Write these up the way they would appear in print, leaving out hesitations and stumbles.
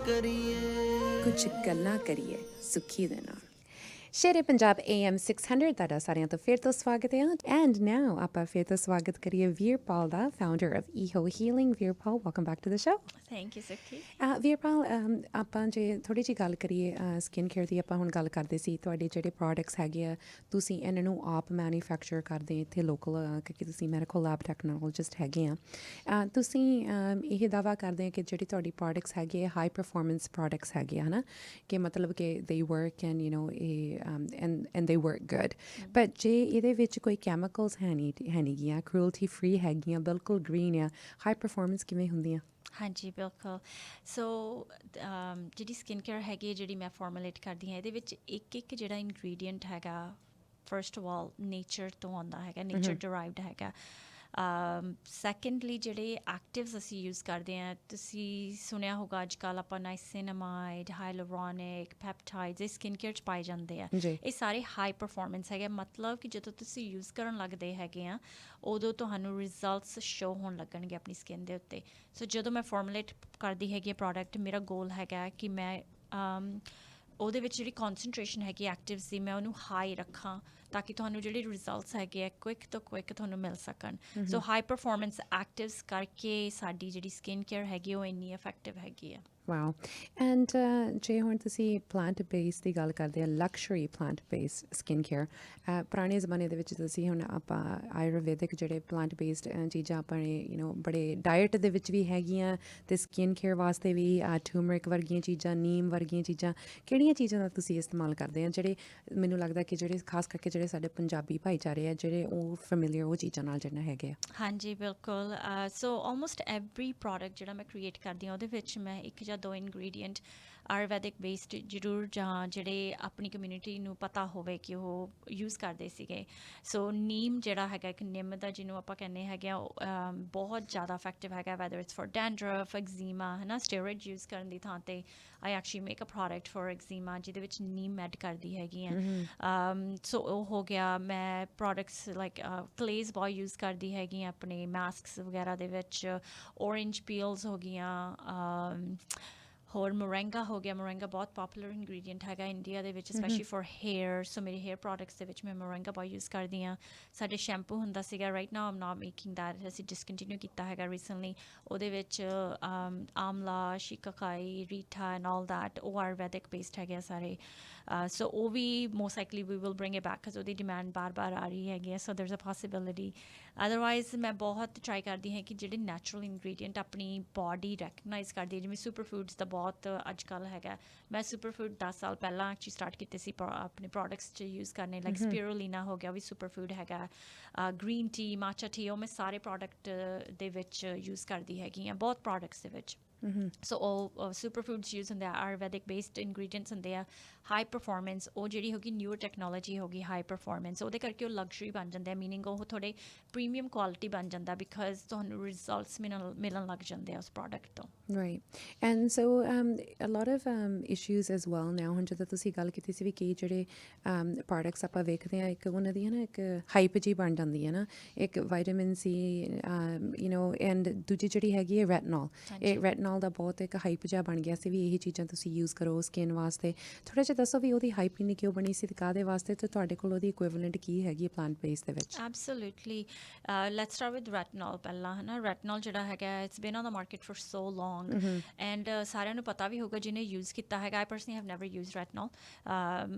ਕਰੀਏ ਕੁਝ ਗੱਲਾਂ ਕਰੀਏ ਸੁੱਖੀ ਦੇ ਨਾਲ ਸ਼ੇਰੇ ਪੰਜਾਬ AM 600 ਤੁਹਾਡਾ ਸਾਰਿਆਂ ਤੋਂ ਫਿਰ ਤੋਂ ਸਵਾਗਤ ਹੈ ਐਂਡ ਨਾਓ ਆਪਾਂ ਫਿਰ ਤੋਂ ਸਵਾਗਤ ਕਰੀਏ ਵੀਰਪਾਲ ਦਾ ਫਾਊਂਡਰ ਆਫ ਈਹੋ healing Veerpal welcome back to the show thank you Sukhi Veerpal ਆਪਾਂ ਜੇ ਥੋੜ੍ਹੀ ਜਿਹੀ ਗੱਲ ਕਰੀਏ ਸਕਿਨ ਕੇਅਰ ਦੀ ਆਪਾਂ ਹੁਣ ਗੱਲ ਕਰਦੇ ਸੀ ਤੁਹਾਡੇ ਜਿਹੜੇ ਪ੍ਰੋਡਕਟਸ ਹੈਗੇ ਆ ਤੁਸੀਂ ਇਹਨਾਂ ਨੂੰ ਆਪ ਮੈਨੂਫੈਕਚਰ ਕਰਦੇ ਇੱਥੇ ਲੋਕਲ ਕਿਉਂਕਿ ਤੁਸੀਂ ਮੈਡੀਕਲ ਲੈਬ ਟੈਕਨੋਲੋਜਿਸਟ ਹੈਗੇ ਆ ਤੁਸੀਂ ਇਹ ਦਾਅਵਾ ਕਰਦੇ ਆ ਕਿ ਜਿਹੜੀ ਤੁਹਾਡੀ ਪ੍ਰੋਡਕਟਸ ਹੈਗੇ ਹਾਈ ਪਰਫੋਰਮੈਂਸ ਪ੍ਰੋਡਕਟਸ ਹੈਗੇ ਆ ਹੈ ਨਾ ਕਿ ਮਤਲਬ ਕਿ ਦੇ ਵਰਕ ਐਂਡ ਯੂ ਨੋ ਇਹ and they work good but ਜੇ ਇਹਦੇ ਵਿੱਚ ਕੋਈ ਕੈਮੀਕਲਸ ਹੈ ਨਹੀਂ ਗੀਆਂ ਕ੍ਰੂਅਲਟੀ ਫ੍ਰੀ ਹੈਗੀਆਂ ਬਿਲਕੁਲ ਗ੍ਰੀਨ ਆ ਹਾਈ ਪਰਫੋਰਮੈਂਸ ਕਿਵੇਂ ਹੁੰਦੀਆਂ ਹਾਂਜੀ ਬਿਲਕੁਲ ਸੋ ਜਿਹੜੀ ਸਕਿਨ ਕੇਅਰ ਹੈਗੀ ਜਿਹੜੀ ਮੈਂ ਫਾਰਮੂਲੇਟ ਕਰਦੀ ਹਾਂ ਇਹਦੇ ਵਿੱਚ ਇੱਕ ਜਿਹੜਾ ਇਨਗਰੀਡੀਐਂਟ ਹੈਗਾ ਫਰਸਟ ਆਫ ਆਲ ਨੇਚਰ ਤੋਂ ਆਉਂਦਾ ਹੈਗਾ ਨੇਚਰ ਡਿਰਾਈਵਡ ਹੈਗਾ ਸੈਕੰਡਲੀ ਜਿਹੜੇ ਐਕਟਿਵਸ ਅਸੀਂ ਯੂਜ਼ ਕਰਦੇ ਹਾਂ ਤੁਸੀਂ ਸੁਣਿਆ ਹੋਗਾ ਅੱਜ ਕੱਲ੍ਹ ਆਪਾਂ ਨਾਈਸਿਨਾਮਾਈਡ ਹਾਈਲੂਰੋਨਿਕ ਪੈਪਟਾਈਡਸ ਇਹ ਸਕਿਨ ਕੇਅਰ 'ਚ ਪਾਏ ਜਾਂਦੇ ਆ ਇਹ ਸਾਰੇ ਹਾਈ ਪਰਫੋਰਮੈਂਸ ਹੈਗੇ ਮਤਲਬ ਕਿ ਜਦੋਂ ਤੁਸੀਂ ਯੂਜ਼ ਕਰਨ ਲੱਗਦੇ ਹੈਗੇ ਆ ਉਦੋਂ ਤੁਹਾਨੂੰ ਰਿਜ਼ਲਟਸ ਸ਼ੋ ਹੋਣ ਲੱਗਣਗੇ ਆਪਣੀ ਸਕਿਨ ਦੇ ਉੱਤੇ ਸੋ ਜਦੋਂ ਮੈਂ ਫਾਰਮੂਲੇਟ ਕਰਦੀ ਹੈਗੀ ਪ੍ਰੋਡਕਟ ਮੇਰਾ ਗੋਲ ਹੈਗਾ ਕਿ ਮੈਂ ਉਹਦੇ ਵਿੱਚ ਜਿਹੜੀ ਕੌਨਸਨਟ੍ਰੇਸ਼ਨ ਹੈਗੀ ਐਕਟਿਵਸ ਦੀ ਮੈਂ ਉਹਨੂੰ ਹਾਈ ਰੱਖਾਂ ਤਾਂ ਕਿ ਤੁਹਾਨੂੰ ਜਿਹੜੇ ਰਿਜ਼ਲਟਸ ਹੈਗੇ ਆ ਕੁਇੱਕ ਤੋਂ ਕੁਇੱਕ ਤੁਹਾਨੂੰ ਮਿਲ ਸਕਣ ਸੋ ਹਾਈ ਪਰਫੋਰਮੈਂਸ ਐਕਟਿਵਸ ਕਰਕੇ ਸਾਡੀ ਜਿਹੜੀ ਸਕਿਨ ਕੇਅਰ ਹੈਗੀ ਉਹ ਇੰਨੀ ਇਫੈਕਟਿਵ ਹੈਗੀ ਆ ਵਾਓ ਐਂਡ ਜੇ ਹੁਣ ਤੁਸੀਂ ਪਲਾਂਟ ਬੇਸ ਦੀ ਗੱਲ ਕਰਦੇ ਆ ਲਕਸ਼ਰੀ ਪਲਾਂਟ ਬੇਸ ਸਕਿਨ ਕੇਅਰ ਪੁਰਾਣੇ ਜ਼ਮਾਨੇ ਦੇ ਵਿੱਚ ਤੁਸੀਂ ਹੁਣ ਆਪਾਂ ਆਯੁਰਵੈਦਿਕ ਜਿਹੜੇ ਪਲਾਂਟ ਬੇਸਡ ਚੀਜ਼ਾਂ ਆਪਣੇ ਯੂ ਨੋ ਬੜੇ ਡਾਇਟ ਦੇ ਵਿੱਚ ਵੀ ਹੈਗੀਆਂ ਅਤੇ ਸਕਿਨ ਕੇਅਰ ਵਾਸਤੇ ਵੀ ਟੂਮਰਿਕ ਵਰਗੀਆਂ ਚੀਜ਼ਾਂ ਨੀਮ ਵਰਗੀਆਂ ਚੀਜ਼ਾਂ ਕਿਹੜੀਆਂ ਚੀਜ਼ਾਂ ਦਾ ਤੁਸੀਂ ਇਸਤੇਮਾਲ ਕਰਦੇ ਆ ਜਿਹੜੇ ਮੈਨੂੰ ਲੱਗਦਾ ਕਿ ਜਿਹੜੇ ਖਾਸ ਕਰਕੇ ਜਿਹੜੇ ਸਾਡੇ ਪੰਜਾਬੀ ਭਾਈਚਾਰੇ ਆ ਜਿਹੜੇ ਉਹ ਫੈਮਿਲੀਅਰ ਉਹ ਚੀਜ਼ਾਂ ਨਾਲ ਜਿਹੜਾ ਹੈਗੇ ਆ ਹਾਂਜੀ ਬਿਲਕੁਲ ਸੋ ਆਲਮੋਸਟ ਐਵਰੀ ਪ੍ਰੋਡਕਟ ਜਿਹੜਾ ਮੈਂ ਕ੍ਰੀਏਟ ਕਰਦੀ ਹਾਂ ਉਹਦੇ ਵਿੱਚ ਮੈਂ ਇੱਕ ਜਾਂ ਦੋ ਇਨਗਰੀਡੀਐਂਟ ਆਯੁਰਵੈਦਿਕ ਬੇਸਡ ਜ਼ਰੂਰ ਜਾਂ ਜਿਹੜੇ ਆਪਣੀ ਕਮਿਊਨਿਟੀ ਨੂੰ ਪਤਾ ਹੋਵੇ ਕਿ ਉਹ ਯੂਜ਼ ਕਰਦੇ ਸੀਗੇ ਸੋ ਨੀਮ ਜਿਹੜਾ ਹੈਗਾ ਇੱਕ ਨਿੰਮ ਦਾ ਜਿਹਨੂੰ ਆਪਾਂ ਕਹਿੰਦੇ ਹੈਗੇ ਆ ਬਹੁਤ ਜ਼ਿਆਦਾ ਇਫੈਕਟਿਵ ਹੈਗਾ whether it's for dandruff eczema ਹੈ ਨਾ ਸਟੀਰੋਇਡ ਯੂਜ਼ ਕਰਨ ਦੀ ਥਾਂ 'ਤੇ I actually make a product for eczema ਜਿਹਦੇ ਵਿੱਚ ਨੀਮ ਐਡ ਕਰਦੀ ਹੈਗੀ ਆ ਸੋ ਉਹ ਹੋ ਗਿਆ ਮੈਂ ਪ੍ਰੋਡਕਟਸ ਲਾਈਕ ਕਲੇਜ਼ ਬਹੁਤ ਯੂਜ਼ ਕਰਦੀ ਹੈਗੀ ਆ ਆਪਣੇ ਮਾਸਕਸ ਵਗੈਰਾ ਦੇ ਵਿੱਚ ਔਰੇਂਜ ਪੀਲਸ ਹੋ ਗਈਆਂ ਹੋਰ ਮੋਰਿੰਗਾ ਹੋ ਗਿਆ ਮੋਰਿੰਗਾ ਬਹੁਤ ਪੋਪੂਲਰ ਇੰਗਰੀਡੀਐਂਟ ਹੈਗਾ ਇੰਡੀਆ ਦੇ ਵਿੱਚ ਸਪੈਸ਼ਲੀ ਫॉर ਹੇਅਰ ਸੋ ਮੇਰੇ ਹੇਅਰ ਪ੍ਰੋਡਕਟਸ ਦੇ ਵਿੱਚ ਮੈਂ ਮੋਰਿੰਗਾ ਬਹੁਤ ਯੂਜ਼ ਕਰਦੀ ਹਾਂ ਸਾਡੇ ਸ਼ੈਂਪੂ ਹੁੰਦਾ ਸੀਗਾ right now I'm not making that ਅਸੀਂ ਡਿਸਕੰਟੀਨਿਊ ਕੀਤਾ ਹੈਗਾ ਰੀਸੈਂਟਲੀ ਉਹਦੇ ਵਿੱਚ amla shikakai reetha and all that ਉਹ ਆਯੁਰਵੈਦਿਕ ਬੇਸਡ ਹੈਗੇ ਸਾਰੇ ਸੋ ਉਹ ਵੀ most likely we will bring it back because ਉਹਦੀ ਡਿਮਾਂਡ ਬਾਰ ਆ ਰਹੀ ਹੈਗੀ ਹੈ ਸੋ there is a possibility otherwise ਮੈਂ ਬਹੁਤ ਟਰਾਈ ਕਰਦੀ ਹਾਂ ਕਿ ਜਿਹੜੇ ਨੈਚੁਰਲ ਇੰਗਰੀਡੀਐਂਟ ਆਪਣੀ ਬਾਡੀ ਰੈਕਗਨਾਈਜ਼ ਕਰਦੀ ਹੈ ਜਿਵੇਂ ਸੁਪਰ ਫੂਡਸ ਦਾ ਬਹੁਤ ਅੱਜ ਕੱਲ੍ਹ ਹੈਗਾ ਮੈਂ ਸੁਪਰ ਫੂਡ 10 ਸਾਲ ਪਹਿਲਾਂ ਐਕਚੁਅਲੀ ਸਟਾਰਟ ਕੀਤੇ ਸੀ ਆਪਣੇ ਪ੍ਰੋਡਕਟਸ 'ਚ ਯੂਜ਼ ਕਰਨੇ ਲਾਈਕ ਸਪਿਰੂਲੀਨਾ ਹੋ ਗਿਆ ਵੀ ਸੁਪਰ ਫੂਡ ਹੈਗਾ ਗ੍ਰੀਨ ਟੀ ਮਾਚਾ ਟੀ ਉਹ ਮੈਂ ਸਾਰੇ ਪ੍ਰੋਡਕਟ ਦੇ ਵਿੱਚ ਯੂਜ਼ ਕਰਦੀ ਹੈਗੀ ਹਾਂ ਬਹੁਤ ਪ੍ਰੋਡਕਟਸ ਦੇ ਵਿੱਚ ਸੋ ਉਹ ਸੁਪਰ ਫੂਡਸ ਯੂਜ਼ ਹੁੰਦੇ ਆ ਆਯੁਰਵੈਦਿਕ ਬੇਸਡ ਇੰਗਰੀਡੀਐਂਟਸ ਹੁੰਦੇ ਆ ਹਾਈ ਪਰਫੋਰਮੈਂਸ ਉਹ ਜਿਹੜੀ ਹੋ ਗਈ ਨਿਊ ਟੈਕਨੋਲੋਜੀ ਹੋ ਗਈ ਹਾਈ ਪਰਫੋਰਮੈਂਸ ਉਹਦੇ ਕਰਕੇ ਉਹ ਲਗਜ਼ਰੀ ਬਣ ਜਾਂਦੇ ਆ ਮੀਨਿੰਗ ਉਹ ਥੋੜ੍ਹੇ ਪ੍ਰੀਮੀਅਮ ਕੁਆਲਿਟੀ ਬਣ ਜਾਂਦਾ ਬਿਕਾਜ਼ ਤੁਹਾਨੂੰ ਰਿਜ਼ਲਟਸ ਮਿਲਣ ਲੱਗ ਜਾਂਦੇ ਆ ਉਸ ਪ੍ਰੋਡਕਟ ਤੋਂ right and so a lot of issues as well now ਹੁਣ ਜਦੋਂ ਤੁਸੀਂ ਗੱਲ ਕੀਤੀ ਸੀ ਵੀ ਕਈ ਜਿਹੜੇ ਪ੍ਰੋਡਕਟਸ ਆਪਾਂ ਵੇਖਦੇ ਹਾਂ ਇੱਕ ਉਹਨਾਂ ਦੀ ਹੈ ਨਾ ਇੱਕ ਹਾਈਪ ਜਿਹੀ ਬਣ ਜਾਂਦੀ ਹੈ ਨਾ ਇੱਕ vitamin C you know and ਦੂਜੀ ਜਿਹੜੀ ਹੈਗੀ ਹੈ ਰੈਟਨੋਲ ਇਹ ਰੈਟਨੋਲ ਦਾ ਬਹੁਤ ਇੱਕ ਹਾਈਪ ਜਿਹਾ ਬਣ ਗਿਆ ਸੀ ਵੀ ਇਹੀ ਚੀਜ਼ਾਂ ਤੁਸੀਂ ਯੂਜ਼ ਕਰੋ ਸਕਿਨ ਵਾਸਤੇ ਥੋੜ੍ਹਾ ਜਿਹਾ ਦੱਸੋ ਵੀ ਉਹਦੀ ਹਾਈਪ ਇੰਨੀ ਕਿਉਂ ਬਣੀ ਸੀ ਕਾਹਦੇ ਵਾਸਤੇ ਤੇ ਤੁਹਾਡੇ ਕੋਲ ਉਹਦੀ ਇਕੁਇਵਲੈਂਟ ਕੀ ਹੈਗੀ ਪਲਾਂਟ ਬੇਸ ਦੇ ਵਿੱਚ absolutely let's start with retinol ਪਹਿਲਾਂ ਹੈ ਨਾ ਰੈਟਨੋਲ ਜਿਹੜਾ ਹੈਗਾ it's been on the market for so long and ਸਾਰਿਆਂ ਨੂੰ ਪਤਾ ਵੀ ਹੋਊਗਾ ਜਿਹਨੇ ਯੂਜ਼ ਕੀਤਾ ਹੈਗਾ I personally have never use retinol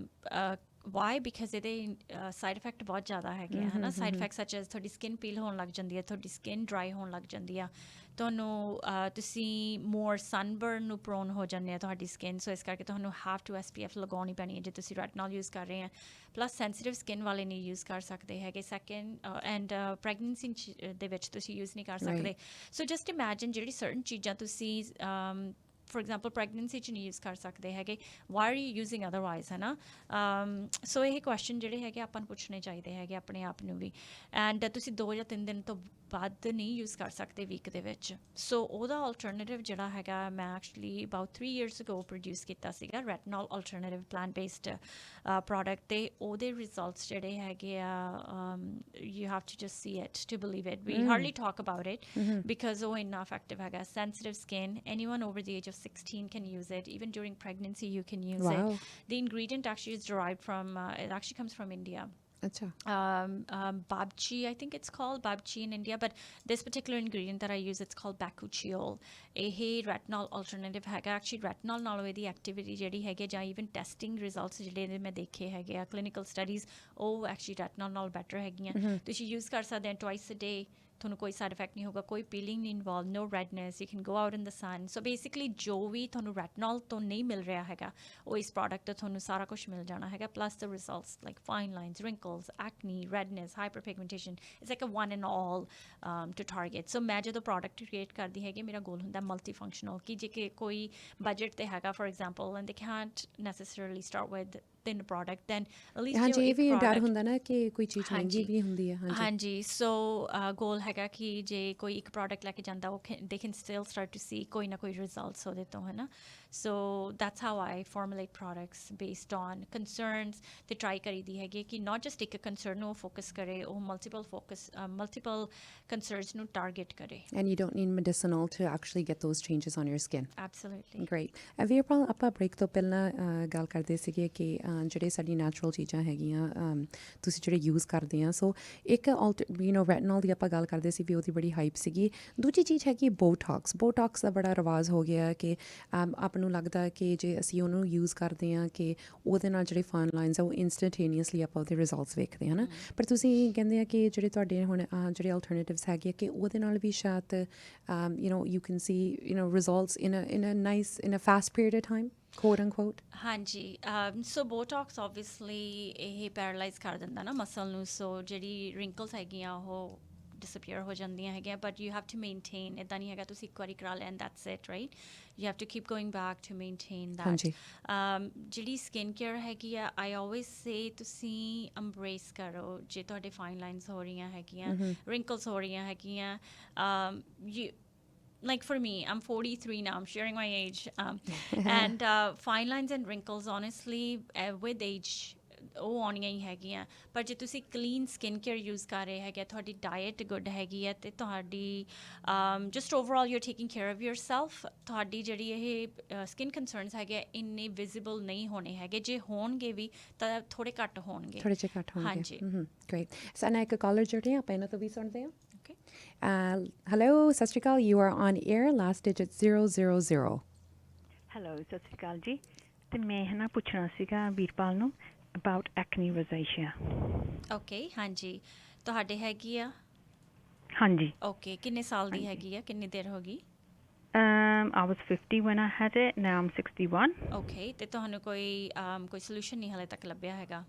why because ਇਹਦੇ ਸਾਈਡ ਇਫੈਕਟ ਬਹੁਤ ਜ਼ਿਆਦਾ ਹੈਗੇ ਆ ਹੈ ਨਾ ਸਾਈਡ ਇਫੈਕਟ ਸੱਚ ਐਜ਼ ਤੁਹਾਡੀ ਸਕਿਨ ਪੀਲ ਹੋਣ ਲੱਗ ਜਾਂਦੀ ਹੈ ਤੁਹਾਡੀ ਸਕਿਨ ਡਰਾਈ ਹੋਣ ਲੱਗ ਜਾਂਦੀ ਆ ਤੁਹਾਨੂੰ ਤੁਸੀਂ ਮੋਰ ਸਨਬਰਨ ਨੂੰ ਪ੍ਰੋਨ ਹੋ ਜਾਂਦੇ ਆ ਤੁਹਾਡੀ ਸਕਿਨ ਸੋ ਇਸ ਕਰਕੇ ਤੁਹਾਨੂੰ ਹੈਵ ਟੂ SPF ਲਗਾਉਣੀ ਪੈਣੀ ਹੈ ਜੇ ਤੁਸੀਂ ਰੈਟਨੋਲ ਯੂਜ਼ ਕਰ ਰਹੇ ਆ ਪਲੱਸ ਸੈਂਸਿਟਿਵ ਸਕਿਨ ਵਾਲੇ ਨਹੀਂ ਯੂਜ਼ ਕਰ ਸਕਦੇ ਹੈਗੇ ਸੈਕਿੰਡ ਐਂਡ ਪ੍ਰੈਗਨੈਂਸੀ ਦੇ ਵਿੱਚ ਤੁਸੀਂ ਯੂਜ਼ ਨਹੀਂ ਕਰ ਸਕਦੇ ਸੋ ਜਸਟ ਇਮੈਜਿਨ ਜਿਹੜੀ ਸਰਟਨ ਚੀਜ਼ਾਂ ਤੁਸੀਂ ਫੋਰ ਐਗਜ਼ਾਮਪਲ ਪ੍ਰੈਗਨੈਂਸੀ 'ਚ ਨਹੀਂ ਯੂਜ਼ ਕਰ ਸਕਦੇ ਹੈਗੇ why are you using otherwise ਹੈ ਨਾ ਸੋ ਇਹ ਕੁਐਸਚਨ ਜਿਹੜੇ ਹੈਗੇ ਆਪਾਂ ਨੂੰ ਪੁੱਛਣੇ ਚਾਹੀਦੇ ਹੈਗੇ ਆਪਣੇ ਆਪ ਨੂੰ ਵੀ ਐਂਡ ਤੁਸੀਂ 2 ਜਾਂ 3 ਦਿਨ ਤੋਂ ਵੱਧ ਨਹੀਂ ਯੂਜ਼ ਕਰ ਸਕਦੇ ਵੀਕ ਦੇ ਵਿੱਚ ਸੋ ਉਹਦਾ ਆਲਟਰਨੇਟਿਵ ਜਿਹੜਾ ਹੈਗਾ ਮੈਂ actually about 3 years ago produce ਕੀਤਾ ਸੀਗਾ retinol alternative plant based product ਅਤੇ ਉਹਦੇ ਰਿਜ਼ਲਟਸ ਜਿਹੜੇ ਹੈਗੇ ਆ you have to just see it to believe it we hardly talk about it because ਉਹ ਇੰਨਾ ਇਫੈਕਟਿਵ ਹੈਗਾ sensitive skin anyone over the age of of 16 can use it. Even during pregnancy, you can use Wow. it. The ingredient actually is derived from, it actually comes from India. Acha. Babchi, I think it's called Babchi in India, but this particular ingredient that I use, it's called bakuchiol. ਇਹ retinol alternative ਹੈਗਾ. Actually retinol ਨਾਲੋਂ ਇਹਦੀ activity ਜਿਹੜੀ ਹੈਗੀ ਜਾਂ even testing results ਜਿਹੜੇ ਇਹਦੇ ਮੈਂ ਦੇਖੇ ਹੈਗੇ ਆ clinical studies, ਉਹ actually retinol ਨਾਲੋਂ better ਹੈਗੀਆਂ. ਤੁਸੀਂ use ਕਰ ਸਕਦੇ ਹੋ twice a day. ਤੁਹਾਨੂੰ ਕੋਈ ਸਾਈਡ ਇਫੈਕਟ ਨਹੀਂ ਹੋਗਾ, ਕੋਈ ਪੀਲਿੰਗ ਨਹੀਂ involve, no redness, you can go out in the sun. So basically ਜੋ ਵੀ ਤੁਹਾਨੂੰ ਰੈਟਨੋਲ ਤੋਂ ਨਹੀਂ ਮਿਲ ਰਿਹਾ ਹੈਗਾ ਉਹ ਇਸ ਪ੍ਰੋਡਕਟ ਤੋਂ ਤੁਹਾਨੂੰ ਸਾਰਾ ਕੁਝ ਮਿਲ ਜਾਣਾ ਹੈਗਾ, plus the results like fine lines, wrinkles, acne, redness, hyper pigmentation. It's like a one and all to target. So ਮੈਂ ਜਦੋਂ ਪ੍ਰੋਡਕਟ ਕ੍ਰੀਏਟ ਕਰਦੀ ਹੈਗੀ, ਮੇਰਾ ਗੋਲ ਹੁੰਦਾ ਮਲਟੀ ਫੰਕਸ਼ਨਲ, ਕਿ ਜੇ ਕਿ ਕੋਈ ਬਜਟ 'ਤੇ ਹੈਗਾ ਫੋਰ ਐਗਜ਼ਾਮਪਲ ਐਂਡ ਦੇ ਕੈਂਟ ਨੈਸੈਸਰਲੀ ਸਟਾਰਟ ਵਿਦ ਤਿੰਨ ਪ੍ਰੋਡਕਟ, ਦੈਨ ਐਟ ਲੀਸਟ ਹਾਂਜੀ, ਇਹ ਵੀ ਡਰ ਹੁੰਦਾ ਨਾ ਕਿ ਕੋਈ ਚੀਜ਼ ਮਹਿੰਗੀ ਵੀ ਹੁੰਦੀ ਹੈ. ਹਾਂਜੀ. ਸੋ ਗੋਲ ਹੈਗਾ ਕਿ ਜੇ ਕੋਈ ਇੱਕ ਪ੍ਰੋਡਕਟ ਲੈ ਕੇ ਜਾਂਦਾ, ਉਹ they can still start to see ਕੋਈ ਨਾ ਕੋਈ ਰਿਜ਼ਲਟਸ ਉਹਦੇ ਤੋਂ, ਹੈ ਨਾ. So that's how I formulate products based on concerns. ਅਤੇ ਟਰਾਈ ਕਰੀਦੀ ਹੈਗੀ ਕਿ ਨਾਟ ਜਸਟ ਇੱਕ ਕੰਸਰਨ ਨੂੰ ਉਹ ਫੋਕਸ ਕਰੇ, ਉਹ ਮਲਟੀਪਲ ਕੰਸਰਨਸ ਨੂੰ ਟਾਰਗੇਟ ਕਰੇ. And you don't need medicinal to actually get those changes on your skin. Absolutely. Great. Veerpal, ਆਪਾਂ ਬ੍ਰੇਕ ਤੋਂ ਪਹਿਲਾਂ ਗੱਲ ਕਰਦੇ ਸੀਗੇ ਕਿ ਜਿਹੜੇ ਸਾਡੀ ਨੈਚੁਰਲ ਚੀਜ਼ਾਂ ਹੈਗੀਆਂ ਤੁਸੀਂ ਜਿਹੜੇ ਯੂਜ਼ ਕਰਦੇ ਆ, ਸੋ ਇੱਕ ਰੈਟਨੋਲ ਦੀ ਆਪਾਂ ਗੱਲ ਕਰਦੇ ਸੀ ਵੀ ਉਹਦੀ ਬੜੀ ਹਾਈਪ ਸੀਗੀ. ਦੂਜੀ ਚੀਜ਼ ਹੈਗੀ ਬੋਟੌਕਸ ਦਾ ਬੜਾ ਰਿਵਾਜ਼ ਹੋ ਗਿਆ ਕਿ ਆਪ ਨੂੰ ਲੱਗਦਾ ਕਿ ਜੇ ਅਸੀਂ ਉਹਨੂੰ ਯੂਜ਼ ਕਰਦੇ ਹਾਂ ਕਿ ਉਹਦੇ ਨਾਲ ਜਿਹੜੇ ਫਾਈਨ ਲਾਈਨਸ ਆ ਉਹ ਇੰਸਟੈਂਟੇਨੀਅਸਲੀ ਆਪਾਂ ਉਹਦੇ ਰਿਜ਼ਲਟਸ ਵੇਖਦੇ ਹਾਂ ਨਾ. ਪਰ ਤੁਸੀਂ ਕਹਿੰਦੇ ਆ ਕਿ ਜਿਹੜੇ ਤੁਹਾਡੇ ਹੁਣ ਜਿਹੜੇ ਅਲਟਰਨੇਟਿਵਸ ਹੈਗੇ ਕਿ ਉਹਦੇ ਨਾਲ ਵੀ ਸ਼ਾਇਦ you can see results in a fast period of time, quote unquote. ਹਾਂਜੀ. ਸੋ ਬੋਟੌਕਸ ਓਬਵੀਅਸਲੀ ਇਹ ਪੈਰਾਲਾਈਜ਼ ਕਰ ਦਿੰਦਾ ਨਾ ਮਸਲ ਨੂੰ, ਸੋ ਜਿਹੜੀ ਰਿੰਕਲਸ ਹੈਗੀਆਂ ਉਹ ਡਿਸਅਪੀਅਰ ਹੋ ਜਾਂਦੀਆਂ ਹੈਗੀਆਂ. But you have to maintain. ਇੱਦਾਂ ਨਹੀਂ ਹੈਗਾ ਤੁਸੀਂ ਇੱਕ ਵਾਰੀ ਕਰਾ ਲਿਆ and that's it, right. You have to keep going back to maintain that. ਜਿਹੜੀ ਸਕਿਨ ਕੇਅਰ ਹੈਗੀ ਆ, ਆਈ ਆਲਵੇਜ਼ ਸੇ ਤੁਸੀਂ ਅੰਬਰੇਸ ਕਰੋ. ਜੇ ਤੁਹਾਡੇ ਫਾਈਨ ਲਾਈਨਸ ਹੋ ਰਹੀਆਂ ਹੈਗੀਆਂ, ਰਿੰਕਲਸ ਹੋ ਰਹੀਆਂ ਹੈਗੀਆਂ, like for me, I'm 43 now, I'm sharing my age, and fine lines and wrinkles honestly with age ਉਹ ਆਉਣੀਆਂ ਹੀ ਹੈਗੀਆਂ. ਪਰ ਜੇ ਤੁਸੀਂ ਕਲੀਨ ਸਕਿਨ ਕੇਅਰ ਯੂਜ਼ ਕਰ ਰਹੇ ਹੈਗੇ, ਤੁਹਾਡੀ ਡਾਇਟ ਗੁੱਡ ਹੈਗੀ ਹੈ ਅਤੇ ਤੁਹਾਡੀ just overall you taking care of yourself, ਤੁਹਾਡੀ ਜਿਹੜੀ ਇਹ ਸਕਿਨ ਕੰਸਰਨਸ ਹੈਗੇ ਇੰਨੇ ਵਿਜ਼ੀਬਲ ਨਹੀਂ ਹੋਣੇ ਹੈਗੇ. ਜੇ ਹੋਣਗੇ ਵੀ ਤਾਂ ਥੋੜ੍ਹੇ ਘੱਟ ਹੋਣਗੇ. ਹਾਂਜੀ. ਗ੍ਰੇਟ. ਸਾਡਾ ਇੱਕ ਕਾਲਰ ਜਿਹੜੇ ਆਪਾਂ ਇਹਨਾਂ ਤੋਂ ਵੀ ਸੁਣਦੇ ਹਾਂ. ਹੈਲੋ, ਸਤਿ ਸ਼੍ਰੀ ਅਕਾਲ. You are on air, last digit 000. Hello, ਸਤਿ ਸ਼੍ਰੀ ਅਕਾਲ ਜੀ. ਅਤੇ ਮੈਂ ਹੈ ਨਾ ਪੁੱਛਣਾ ਸੀਗਾ ਵੀਰਪਾਲ ਨੂੰ ਅਬਾਊਟ ਐਕਨੀ ਰੋਜ਼ੇਸ਼ੀਆ. ਓਕੇ. ਹਾਂਜੀ, ਤੁਹਾਡੇ ਹੈਗੀ ਆ? ਹਾਂਜੀ. ਓਕੇ. ਕਿੰਨੇ ਸਾਲ ਦੀ ਹੈਗੀ ਆ? ਕਿੰਨੀ ਦੇਰ ਹੋ ਗਈ? I was 50 when I had it. Now I'm 61. Okay. ਅਤੇ ਤੁਹਾਨੂੰ ਕੋਈ ਸੋਲਿਊਸ਼ਨ ਨਹੀਂ ਹਾਲੇ ਤੱਕ ਲੱਭਿਆ ਹੈਗਾ?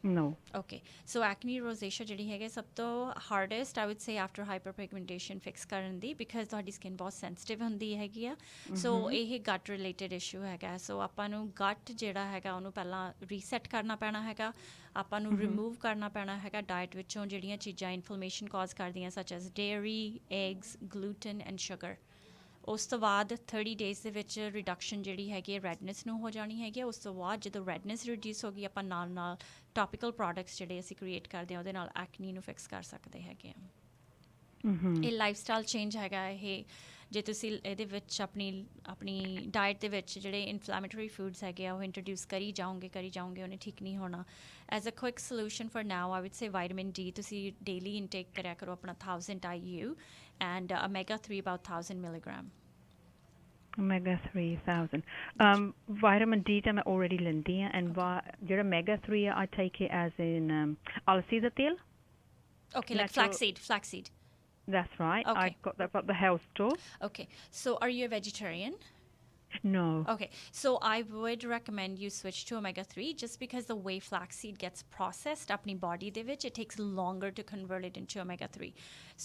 No. ਓਕੇ. ਸੋ ਐਕਨੀ ਰੋਜ਼ੇਸ਼ੀਆ ਜਿਹੜੀ ਹੈਗੀ ਸਭ ਤੋਂ hardest I would say after hyper pigmentation fix ਕਰਨ ਦੀ, ਬਿਕਾਜ਼ ਤੁਹਾਡੀ ਸਕਿਨ ਬਹੁਤ ਸੈਂਸਿਟਿਵ ਹੁੰਦੀ ਹੈਗੀ ਆ. ਸੋ ਇਹ ਗਟ ਰਿਲੇਟਡ ਇਸ਼ੂ ਹੈਗਾ. ਸੋ ਆਪਾਂ ਨੂੰ ਗਟ ਜਿਹੜਾ ਹੈਗਾ ਉਹਨੂੰ ਪਹਿਲਾਂ ਰੀਸੈਟ ਕਰਨਾ ਪੈਣਾ ਹੈਗਾ. ਆਪਾਂ ਨੂੰ ਰਿਮੂਵ ਕਰਨਾ ਪੈਣਾ ਹੈਗਾ ਡਾਇਟ ਵਿੱਚੋਂ ਜਿਹੜੀਆਂ ਚੀਜ਼ਾਂ ਇਨਫਲੇਮੇਸ਼ਨ ਕਾਜ਼ ਕਰਦੀਆਂ, ਸੱਚ as dairy, eggs, gluten and sugar. ਉਸ ਤੋਂ ਬਾਅਦ 30 ਡੇਜ਼ ਦੇ ਵਿੱਚ ਰਿਡਕਸ਼ਨ ਜਿਹੜੀ ਹੈਗੀ ਹੈ ਰੈਡਨੈਸ ਨੂੰ ਹੋ ਜਾਣੀ ਹੈਗੀ ਆ. ਉਸ ਤੋਂ ਬਾਅਦ ਜਦੋਂ ਰੈਡਨੈਸ ਰਿਡਿਊਸ ਹੋ ਗਈ, ਆਪਾਂ ਨਾਲ ਟੌਪੀਕਲ ਪ੍ਰੋਡਕਟਸ ਜਿਹੜੇ ਅਸੀਂ ਕ੍ਰੀਏਟ ਕਰਦੇ ਹਾਂ ਉਹਦੇ ਨਾਲ ਐਕਨੀ ਨੂੰ ਫਿਕਸ ਕਰ ਸਕਦੇ ਹੈਗੇ ਆ. ਇਹ ਲਾਈਫ ਸਟਾਈਲ ਚੇਂਜ ਹੈਗਾ. ਇਹ ਜੇ ਤੁਸੀਂ ਇਹਦੇ ਵਿੱਚ ਆਪਣੀ ਡਾਇਟ ਦੇ ਵਿੱਚ ਜਿਹੜੇ ਇਨਫਲੈਮੇਟਰੀ ਫੂਡਸ ਹੈਗੇ ਆ ਉਹ ਇੰਟਰੋਡਿਊਸ ਕਰੀ ਜਾਓਗੇ ਉਹਨੇ ਠੀਕ ਨਹੀਂ ਹੋਣਾ. As a quick solution for now I would say vitamin D ਤੁਸੀਂ ਡੇਲੀ ਇਨਟੇਕ ਕਰਿਆ ਕਰੋ ਆਪਣਾ 1000 IU and omega-3 about 1000 milligram. Omega-3 1000. Vitamin D ਤਾਂ ਮੈਂ already ਲੈਂਦੀ ਹਾਂ, and ਜਿਹੜਾ omega-3 I take it as in alsi ਦਾ ਤੇਲ. Okay, like flaxseed. That's right. Okay. I got that at the health store. Okay. So are you a vegetarian? No. Okay. So I would recommend you switch to omega-3 just because the way flaxseed gets processed up in body de vich, it takes longer to convert it into omega-3.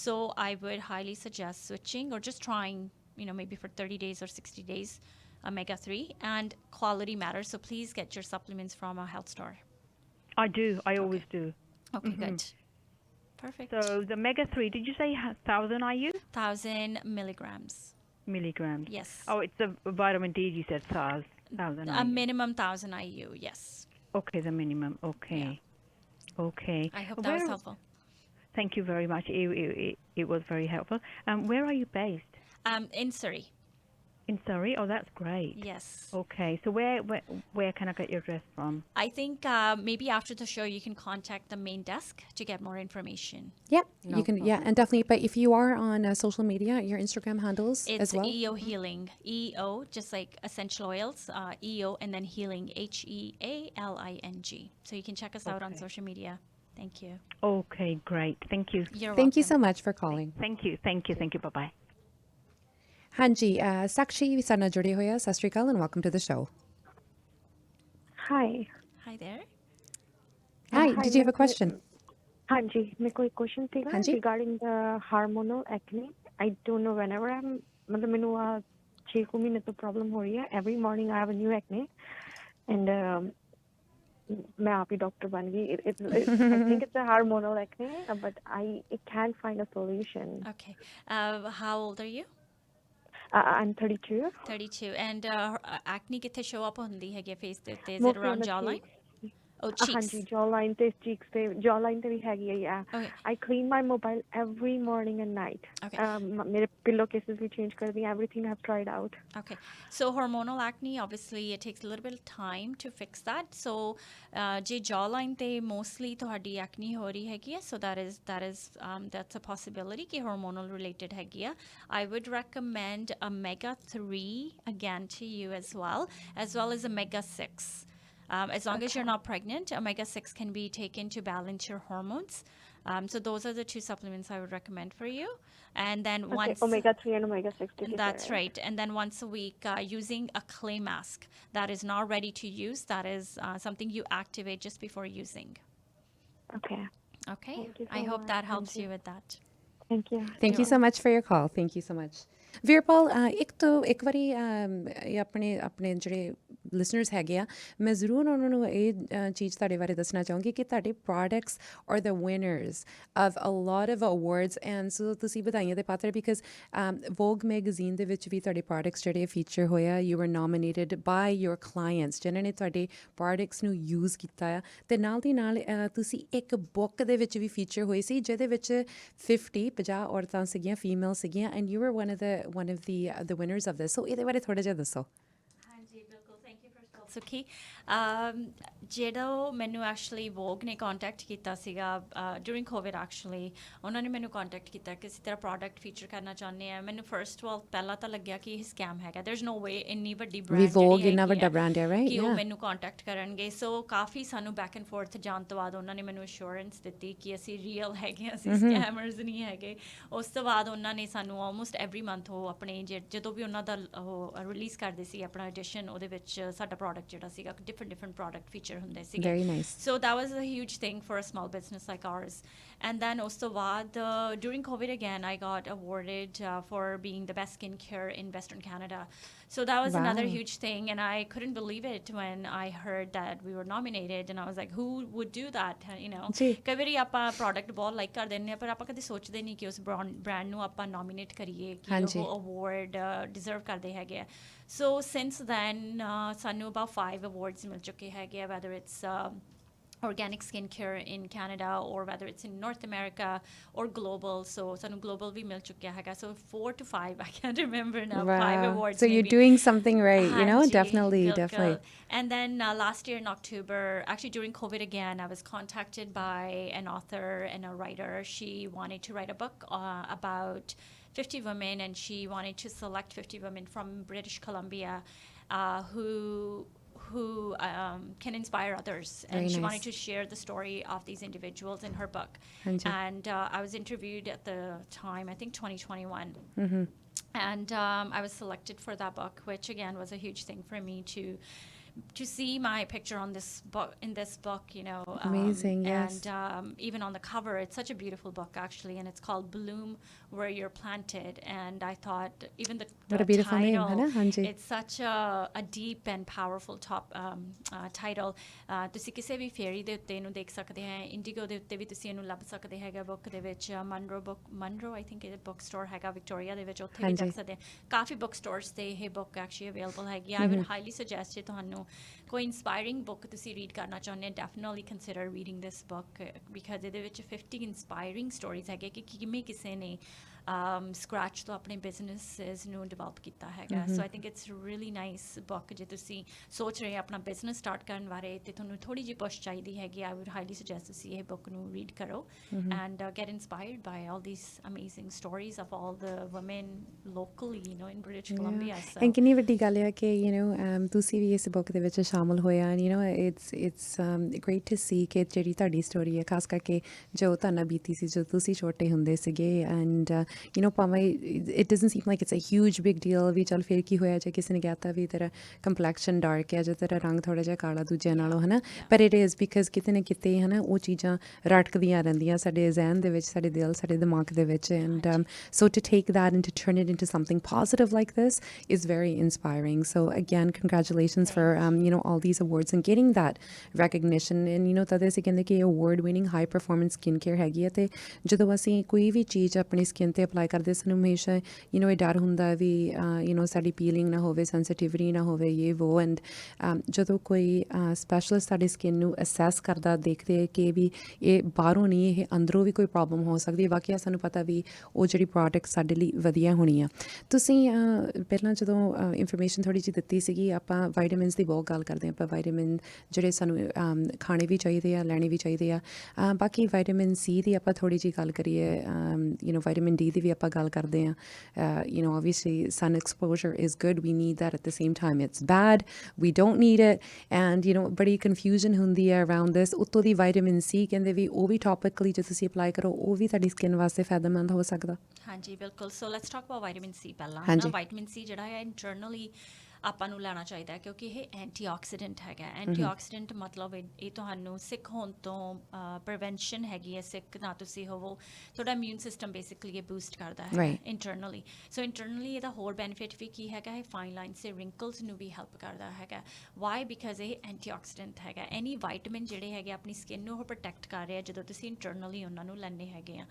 So I would highly suggest switching or just trying, maybe for 30 days or 60 days, omega-3, and quality matters. So please get your supplements from a health store. I do. I always do. Okay, good. Perfect. So the omega-3, did you say 1000 IU? 1000 milligrams. Milligrams. Yes. Oh, it's the vitamin D you said 1000 IU. A minimum 1000 IU, yes. Okay, the minimum. Okay. Yeah. Okay. I hope that was helpful. Thank you very much. It was very helpful. Where are you based? In Surrey. In Surrey? Oh, that's great. Yes. Okay, so where can I get your address from? I think maybe after the show you can contact the main desk to get more information. Yeah, No you can. Yeah, problem. and definitely. But if you are on social media, your Instagram handles It's as well. EO Healing. EO, just like essential oils, EO, and then healing, HEALING. So you can check us out on Okay. social media. Thank you. Okay, great. Thank you. You're Thank you welcome. so much for calling. Thank you. Bye-bye. ਹਾਂਜੀ ਸਾਕਸ਼ੀ ਵੀ ਸਾਡੇ ਨਾਲ ਜੁੜੇ ਹੋਏ ਆ ਸਤਿ ਸ਼੍ਰੀ ਅਕਾਲ and welcome to the show. Hi. Hi there. Hi, Hi, did you have a question? Hanji, मेरे को एक क्वेश्चन थी Hanji? regarding the hormonal acne. I don't know whenever I'm मतलब मैंने 6 महीने तो प्रॉब्लम हो रही है. Every morning I have a new acne and मैं आप ही डॉक्टर बन गई. I think it's a hormonal acne, but I can't find a solution. Okay. How old are you? I'm 32. 32. And acne ਕਿੱਥੇ show up ਹੁੰਦੀ ਹੈਗੀ face ਦੇ ਉੱਤੇ? Is it Mostly on around the jawline? cheeks. Oh, cheeks. Hanji, jawline ਤੇ cheeks ਤੇ jawline ਤੇ ਵੀ ਹੈਗੀ ਹੈ. Yeah. Okay. I clean my mobile every morning and night. Okay. मेरे pillow cases भी change कर दी. Everything I've tried out. Okay, so hormonal acne, obviously it takes a little bit of time to fix that. So je jawline te mostly ਤੁਹਾਡੀ acne ਹੋ ਰਹੀ ਹੈਗੀ ਹੈ, so that's a possibility ਕਿ hormonal related ਹੈਗੀ ਆ. I would recommend omega-3 again to you as well as omega-6. As long as you're not pregnant, omega-6 can be taken to balance your hormones. So those are the 2 supplements I would recommend for you. And then once omega-3 and omega-6. that's right. And then once a week, using a clay mask that is not ready to use. That is something you activate just before using. Okay. Okay. Thank you I so hope much. that helps Thank you with that. Thank you. Thank you so much for your call. Thank you so much. Veerpal, ਇੱਕ ਵਾਰੀ ਇਹ ਆਪਣੇ ਜਿਹੜੇ listeners ਹੈਗੇ ਆ ਮੈਂ ਜ਼ਰੂਰ ਉਹਨਾਂ ਨੂੰ ਇਹ ਚੀਜ਼ ਤੁਹਾਡੇ ਬਾਰੇ ਦੱਸਣਾ ਚਾਹੂੰਗੀ ਕਿ ਤੁਹਾਡੇ products are the winners of a lot of awards and so ਤੁਸੀਂ ਵਧਾਈਆਂ ਦੇ ਪਾਤਰ ਬਿਕਾਜ਼ ਵੋਗ ਮੈਗਜ਼ੀਨ ਦੇ ਵਿੱਚ ਵੀ ਤੁਹਾਡੇ ਪ੍ਰੋਡਕਟਸ ਜਿਹੜੇ ਫੀਚਰ ਹੋਇਆ you are nominated by your clients ਜਿਨ੍ਹਾਂ ਨੇ ਤੁਹਾਡੇ ਪ੍ਰੋਡਕਟਸ ਨੂੰ ਯੂਜ਼ ਕੀਤਾ ਆ ਅਤੇ ਨਾਲ ਦੀ ਨਾਲ ਤੁਸੀਂ ਇੱਕ ਬੁੱਕ ਦੇ ਵਿੱਚ ਵੀ ਫੀਚਰ ਹੋਏ ਸੀ ਜਿਹਦੇ ਵਿੱਚ 50 ਔਰਤਾਂ ਸੀਗੀਆਂ ਫੀਮੇਲ ਸੀਗੀਆਂ and you are one of the winners of this. So ਇਹਦੇ ਬਾਰੇ ਥੋੜ੍ਹਾ ਜਿਹਾ ਦੱਸੋ. ਹਾਂਜੀ ਬਿਲਕੁਲ ਥੈਂਕ ਯੂ ਫਰਸਟ ਆਲ ਸੁਖੀ ਜਿਹੜਾ ਮੈਨੂੰ ਐਕਚੁਅਲੀ ਵੋਗ ਨੇ ਕੰਟੈਕਟ ਕੀਤਾ ਸੀਗਾ ਡਿਊਰਿੰਗ ਕੋਵਿਡ ਐਕਚੁਅਲੀ ਉਹਨਾਂ ਨੇ ਮੈਨੂੰ ਕੰਟੈਕਟ ਕੀਤਾ ਕਿ ਅਸੀਂ ਤੇਰਾ ਪ੍ਰੋਡਕਟ ਫੀਚਰ ਕਰਨਾ ਚਾਹੁੰਦੇ ਹਾਂ ਮੈਨੂੰ ਫਰਸਟ ਆਫ ਪਹਿਲਾਂ ਤਾਂ ਲੱਗਿਆ ਕਿ ਇਹ ਸਕੈਮ ਹੈਗਾ ਦੇਰ ਇਜ਼ ਨੋ ਵੇ ਇੰਨੀ ਵੱਡੀ ਬ੍ਰਾਂਡ Vogue ਇੰਨਾ ਵੱਡਾ ਬ੍ਰਾਂਡ ਹੈ ਰਾਈਟ ਕਿ ਉਹ ਮੈਨੂੰ ਕੰਟੈਕਟ ਕਰਨਗੇ ਸੋ ਕਾਫੀ ਸਾਨੂੰ ਬੈਕ ਐਂਡ ਫੋਰਥ ਜਾਣ ਤੋਂ ਬਾਅਦ ਉਹਨਾਂ ਨੇ ਮੈਨੂੰ ਅਸ਼ੋਰੈਂਸ ਦਿੱਤੀ ਕਿ ਅਸੀਂ ਰੀਅਲ ਹੈਗੇ ਹਾਂ ਅਸੀਂ ਸਕੈਮਰਸ ਨਹੀਂ ਹੈਗੇ ਉਸ ਤੋਂ ਬਾਅਦ ਉਹਨਾਂ ਨੇ ਸਾਨੂੰ ਆਲਮੋਸਟ ਐਵਰੀ ਮੰਥ ਉਹ ਆਪਣੇ ਜਦੋਂ ਵੀ ਉਹਨਾਂ ਦਾ ਉਹ ਰਿਲੀਜ਼ ਕਰਦੇ ਸੀ ਆਪਣਾ ਐਡੀਸ਼ਨ ਉਹਦੇ ਵਿੱਚ ਸਾਡਾ ਪ੍ਰੋਡਕਟ ਜਿਹੜਾ ਸੀਗਾ different product feature ਹੁੰਦੇ ਸੀਗੇ very nice so that was a huge thing for a small business like ours and then ਉਸ ਤੋਂ ਬਾਅਦ during COVID again I got awarded for being the best skincare in Western Canada so that was another huge thing and I couldn't believe it when I heard that we were nominated and I was like who would do that you know ਕਈ ਵਾਰੀ ਆਪਾਂ product ਬਹੁਤ like ਕਰ ਦਿੰਦੇ ਹਾਂ ਪਰ ਆਪਾਂ ਕਦੇ ਸੋਚਦੇ ਨਹੀਂ ਕਿ ਉਸ ਬ੍ਰਾਂਡ ਨੂੰ ਆਪਾਂ ਨੋਮੀਨੇਟ ਕਰੀਏ ਕਿ ਉਹ ਅਵਾਰਡ ਡਿਜ਼ਰਵ ਕਰਦੇ ਹੈਗੇ ਆ so since then ਸਾਨੂੰ about 5 awards ਮਿਲ ਚੁੱਕੇ ਹੈਗੇ ਆ whether it's organic skincare in Canada or whether it's in North America or global so sanu global vi mil chukya hai so 4 to 5 I can't remember now 5 awards so maybe. You're doing something right you know definitely and then last year in October actually during COVID again I was contacted by an author and a writer she wanted to write a book about 50 women and she wanted to select 50 women from British Columbia who can inspire others and she wanted to share the story of these individuals in her book and I was interviewed at the time I think 2021 and I was selected for that book which again was a huge thing for me to see my picture on this book you know amazing yes and even on the cover it's such a beautiful book actually and it's called Bloom Where You're Planted and I thought even the what a beautiful title, name Hanji it's such a deep and powerful title ਤੁਸੀਂ ਕਿਸੇ ਵੀ ਫੇਰੀ ਦੇ ਉੱਤੇ ਇਹਨੂੰ ਦੇਖ ਸਕਦੇ ਹੈ IndiGo ਦੇ ਉੱਤੇ ਵੀ ਤੁਸੀਂ ਇਹਨੂੰ ਲੱਭ ਸਕਦੇ ਹੈਗਾ ਬੁੱਕ ਦੇ ਵਿੱਚ ਮਨਰੋ I think ਇਹ ਬੁੱਕ ਸਟੋਰ ਹੈਗਾ ਵਿਕਟੋਰੀਆ ਦੇ ਵਿੱਚ ਉੱਥੇ ਵੀ ਦੇਖ ਸਕਦੇ ਕਾਫੀ ਬੁੱਕ ਸਟੋਰਸ ਤੇ ਇਹ ਬੁੱਕ ਐਕਚੁਅਲੀ ਅਵੇਲੇਬਲ ਹੈਗੀ I would highly suggest ਜੇ ਤੁਹਾਨੂੰ ਕੋਈ ਇੰਸਪਾਇਰਿੰਗ ਬੁੱਕ ਤੁਸੀਂ ਰੀਡ ਕਰਨਾ ਚਾਹੁੰਦੇ ਹੋ definitely consider reading this book because ਇਹਦੇ ਵਿੱਚ 50 ਇੰਸਪਾਇਰਿੰਗ ਸਟੋਰੀਜ਼ ਹੈਗੇ ਕਿ ਕਿਵੇਂ ਕਿਸੇ ਨੇ ਸਕ੍ਰੈਚ ਤੋਂ ਆਪਣੇ ਬਿਜ਼ਨੈਸਿਸ ਨੂੰ ਡਿਵੈਲਪ ਕੀਤਾ ਹੈਗਾ so I think it's really nice book ਜੇ ਤੁਸੀਂ ਸੋਚ ਰਹੇ ਆਪਣਾ ਬਿਜ਼ਨਸ ਸਟਾਰਟ ਕਰਨ ਬਾਰੇ ਤੇ ਤੁਹਾਨੂੰ ਥੋੜੀ ਜਿਹੀ ਪੁਸ਼ ਚਾਹੀਦੀ ਹੈਗੀ ਆਈ ਵੁੱਡ ਹਾਈਲੀ ਸੁਜੈਸਟ ਤੁਸੀਂ ਇਹ ਬੁੱਕ ਨੂੰ ਰੀਡ ਕਰੋ and get inspired by all these amazing stories of all the woman locally you know in British Columbia and ਕਿੰਨੀ ਵੱਡੀ ਗੱਲ ਹੈ ਕਿ ਤੁਸੀਂ ਵੀ ਇਸ ਬੁੱਕ ਦੇ ਵਿੱਚ ਸ਼ਾਮਲ ਹੋਇਆ ਇਟਸ ਗ੍ਰੇਟ ਟੂ ਸੀ ਕਿ ਜਿਹੜੀ ਤੁਹਾਡੀ ਸਟੋਰੀ ਹੈ ਖਾਸ ਕਰਕੇ ਜੋ ਤੁਹਾਨੂੰ ਬੀਤੀ ਸੀ ਜਦੋਂ ਤੁਸੀਂ ਛੋਟੇ ਹੁੰਦੇ ਸੀਗੇ ਐਂਡ ਭਾਵੇਂ it doesn't seem like it's a huge big deal ਵੀ ਚੱਲ ਫਿਰ ਕੀ ਹੋਇਆ ਜੇ ਕਿਸੇ ਨੇ ਕਹਿਤਾ ਵੀ ਤੇਰਾ ਕੰਪਲੈਕਸ਼ਨ ਡਾਰਕ ਹੈ ਜਾਂ ਤੇਰਾ ਰੰਗ ਥੋੜ੍ਹਾ ਜਿਹਾ ਕਾਲਾ ਦੂਜਿਆਂ ਨਾਲੋਂ ਹੈ ਨਾ ਪਰ ਇਟ ਇਜ਼ ਬਿਕਾਜ਼ ਕਿਤੇ ਨਾ ਕਿਤੇ ਹੈ ਨਾ ਉਹ ਚੀਜ਼ਾਂ ਰਟਕਦੀਆਂ ਰਹਿੰਦੀਆਂ ਸਾਡੇ ਜ਼ਹਿਨ ਦੇ ਵਿੱਚ ਸਾਡੇ ਦਿਲ ਸਾਡੇ ਦਿਮਾਗ ਦੇ ਵਿੱਚ and so to take that and to turn it into something positive like this is very inspiring. So again, congratulations for all these awards and getting that recognition. And ਤਦੇ ਅਸੀਂ ਕਹਿੰਦੇ ਕਿ award winning high performance skincare ਹੈਗੀ ਹੈ ਤੇ ਜਦੋਂ ਅਸੀਂ ਕੋਈ ਵੀ ਚੀਜ਼ ਆਪਣੀ ਸਕਿਨ ਤੇ ਅਪਲਾਈ ਕਰਦੇ ਸਾਨੂੰ ਹਮੇਸ਼ਾ ਇਹ ਡਰ ਹੁੰਦਾ ਵੀ ਸਾਡੀ ਪੀਲਿੰਗ ਨਾ ਹੋਵੇ ਸੈਂਸਿਟਿਵਿਟੀ ਨਾ ਹੋਵੇ ਇਹ ਵੋ ਐਂਡ ਜਦੋਂ ਕੋਈ ਸਪੈਸ਼ਲਿਸਟ ਸਾਡੀ ਸਕਿਨ ਨੂੰ ਅਸੈਸ ਕਰਦਾ ਦੇਖਦੇ ਕਿ ਵੀ ਇਹ ਬਾਹਰੋਂ ਨਹੀਂ ਇਹ ਅੰਦਰੋਂ ਵੀ ਕੋਈ ਪ੍ਰੋਬਲਮ ਹੋ ਸਕਦੀ ਹੈ ਵਾਕਿਆ ਸਾਨੂੰ ਪਤਾ ਵੀ ਉਹ ਜਿਹੜੀ ਪ੍ਰੋਡਕਟ ਸਾਡੇ ਲਈ ਵਧੀਆ ਹੋਣੀ ਆ ਤੁਸੀਂ ਪਹਿਲਾਂ ਜਦੋਂ ਇਨਫੋਰਮੇਸ਼ਨ ਥੋੜ੍ਹੀ ਜਿਹੀ ਦਿੱਤੀ ਸੀਗੀ ਆਪਾਂ ਵਾਈਟਾਮਿਨਸ ਦੀ ਬਹੁਤ ਗੱਲ ਕਰਦੇ ਹਾਂ ਆਪਾਂ ਵਾਈਟਾਮਿਨ ਜਿਹੜੇ ਸਾਨੂੰ ਖਾਣੇ ਵੀ ਚਾਹੀਦੇ ਆ ਲੈਣੇ ਵੀ ਚਾਹੀਦੇ ਆ ਬਾਕੀ ਵਾਈਟਾਮਿਨ ਸੀ ਦੀ ਆਪਾਂ ਥੋੜ੍ਹੀ ਜਿਹੀ ਗੱਲ ਕਰੀਏ ਵਾਈਟਾਮਿਨ ਡੀ ਦੀ ਵੀ ਆਪਾਂ ਗੱਲ ਕਰਦੇ ਹਾਂ obviously sun exposure is good we need that at the same time it's bad we don't need it and ਬੜੀ ਕਨਫਿਊਜ਼ਨ ਹੁੰਦੀ ਹੈ ਅਰਾਊਂਡ ਦਿਸ ਉੱਤੋਂ ਦੀ ਵਾਈਟਾਮਿਨ ਸੀ ਕਹਿੰਦੇ ਵੀ ਉਹ ਵੀ ਟੌਪਿਕਲੀ ਜੇ ਤੁਸੀਂ ਅਪਲਾਈ ਕਰੋ ਉਹ ਵੀ ਤੁਹਾਡੀ ਸਕਿਨ ਵਾਸਤੇ ਫਾਇਦੇਮੰਦ ਹੋ ਸਕਦਾ ਹਾਂਜੀ ਬਿਲਕੁਲ so let's talk about vitamin C ਪਹਿਲਾਂ ਵਾਈਟਾਮਿਨ ਸੀ ਜਿਹੜਾ ਹੈ ਇੰਟਰਨਲੀ ਆਪਾਂ ਨੂੰ ਲੈਣਾ ਚਾਹੀਦਾ ਕਿਉਂਕਿ ਇਹ ਐਂਟੀਆਕਸੀਡੈਂਟ ਹੈਗਾ ਐਂਟੀਆਕਸੀਡੈਂਟ ਮਤਲਬ ਇਹ ਤੁਹਾਨੂੰ ਸਿੱਕ ਹੋਣ ਤੋਂ ਪ੍ਰੀਵੈਂਸ਼ਨ ਹੈਗੀ ਹੈ ਸਿੱਕ ਨਾ ਤੁਸੀਂ ਹੋਵੋ ਤੁਹਾਡਾ ਇਮਿਊਨ ਸਿਸਟਮ ਬੇਸਿਕਲੀ ਇਹ ਬੂਸਟ ਕਰਦਾ ਹੈ ਇੰਟਰਨਲੀ ਸੋ ਇੰਟਰਨਲੀ ਇਹਦਾ ਹੋਰ ਬੈਨੀਫਿਟ ਵੀ ਕੀ ਹੈਗਾ ਇਹ ਫਾਈਨ ਲਾਈਨਸ ਤੇ ਰਿੰਕਲਸ ਨੂੰ ਵੀ ਹੈਲਪ ਕਰਦਾ ਹੈਗਾ ਵਾਈ ਬਿਕਾਜ਼ ਇਹ ਐਂਟੀਆਕਸੀਡੈਂਟ ਹੈਗਾ ਐਨੀ ਵਾਈਟਾਮਿਨ ਜਿਹੜੇ ਹੈਗੇ ਆਪਣੀ ਸਕਿਨ ਨੂੰ ਉਹ ਪ੍ਰੋਟੈਕਟ ਕਰ ਰਹੇ ਆ ਜਦੋਂ ਤੁਸੀਂ ਇੰਟਰਨਲੀ ਉਹਨਾਂ ਨੂੰ ਲੈਣੇ ਹੈਗੇ ਆ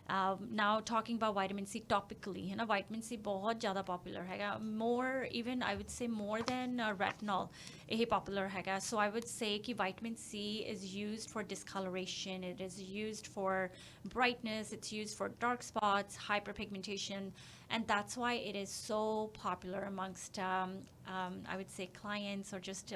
now talking about vitamin C topically vitamin C बहुत ज़्यादा popular हैगा more even I would say more than retinol ये popular हैगा so I would say कि vitamin C is used for discoloration it is used for brightness it's used for dark spots hyperpigmentation and that's why it is so popular amongst I would say clients or just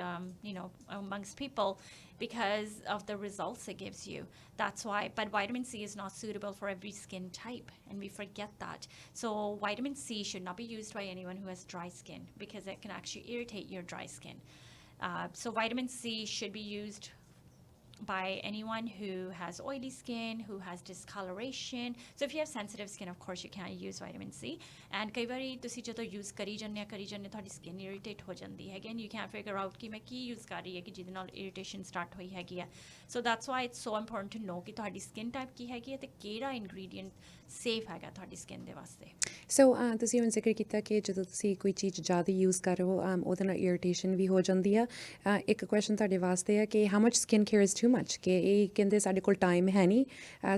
amongst people because of the results it gives you that's why but vitamin C is not suitable for every skin type and we forget that so vitamin C should not be used by anyone who has dry skin because it can actually irritate your dry skin so vitamin C should be used by anyone who has oily skin, who has discoloration. So if you have sensitive skin, of course you can't use vitamin C. And कई बारी तुसी जो तो use करी जन्ने थोड़ी skin irritate हो जाती है. Again, you can't figure out कि मैं की use कर रही है कि जिदे नाल irritation start होई हैगी है. So that's why it's so important to know कि थोड़ी skin type की हैगी है ते केड़ा ingredient safe हैगा थोड़ी skin दे वास्ते. So ਤੁਸੀਂ ਹੁਣ ਜ਼ਿਕਰ ਕੀਤਾ ਕਿ ਜਦੋਂ ਤੁਸੀਂ ਕੋਈ ਚੀਜ਼ ਜ਼ਿਆਦਾ ਯੂਜ਼ ਕਰ ਰਹੇ ਹੋ ਉਹਦੇ ਨਾਲ ਇਰੀਟੇਸ਼ਨ ਵੀ ਹੋ ਜਾਂਦੀ ਆ ਇੱਕ ਕੁਐਸਚਨ ਤੁਹਾਡੇ ਵਾਸਤੇ ਹੈ ਕਿ how much skin care is too much ਕਿ ਇਹ ਕਹਿੰਦੇ ਸਾਡੇ ਕੋਲ ਟਾਈਮ ਹੈ ਨਹੀਂ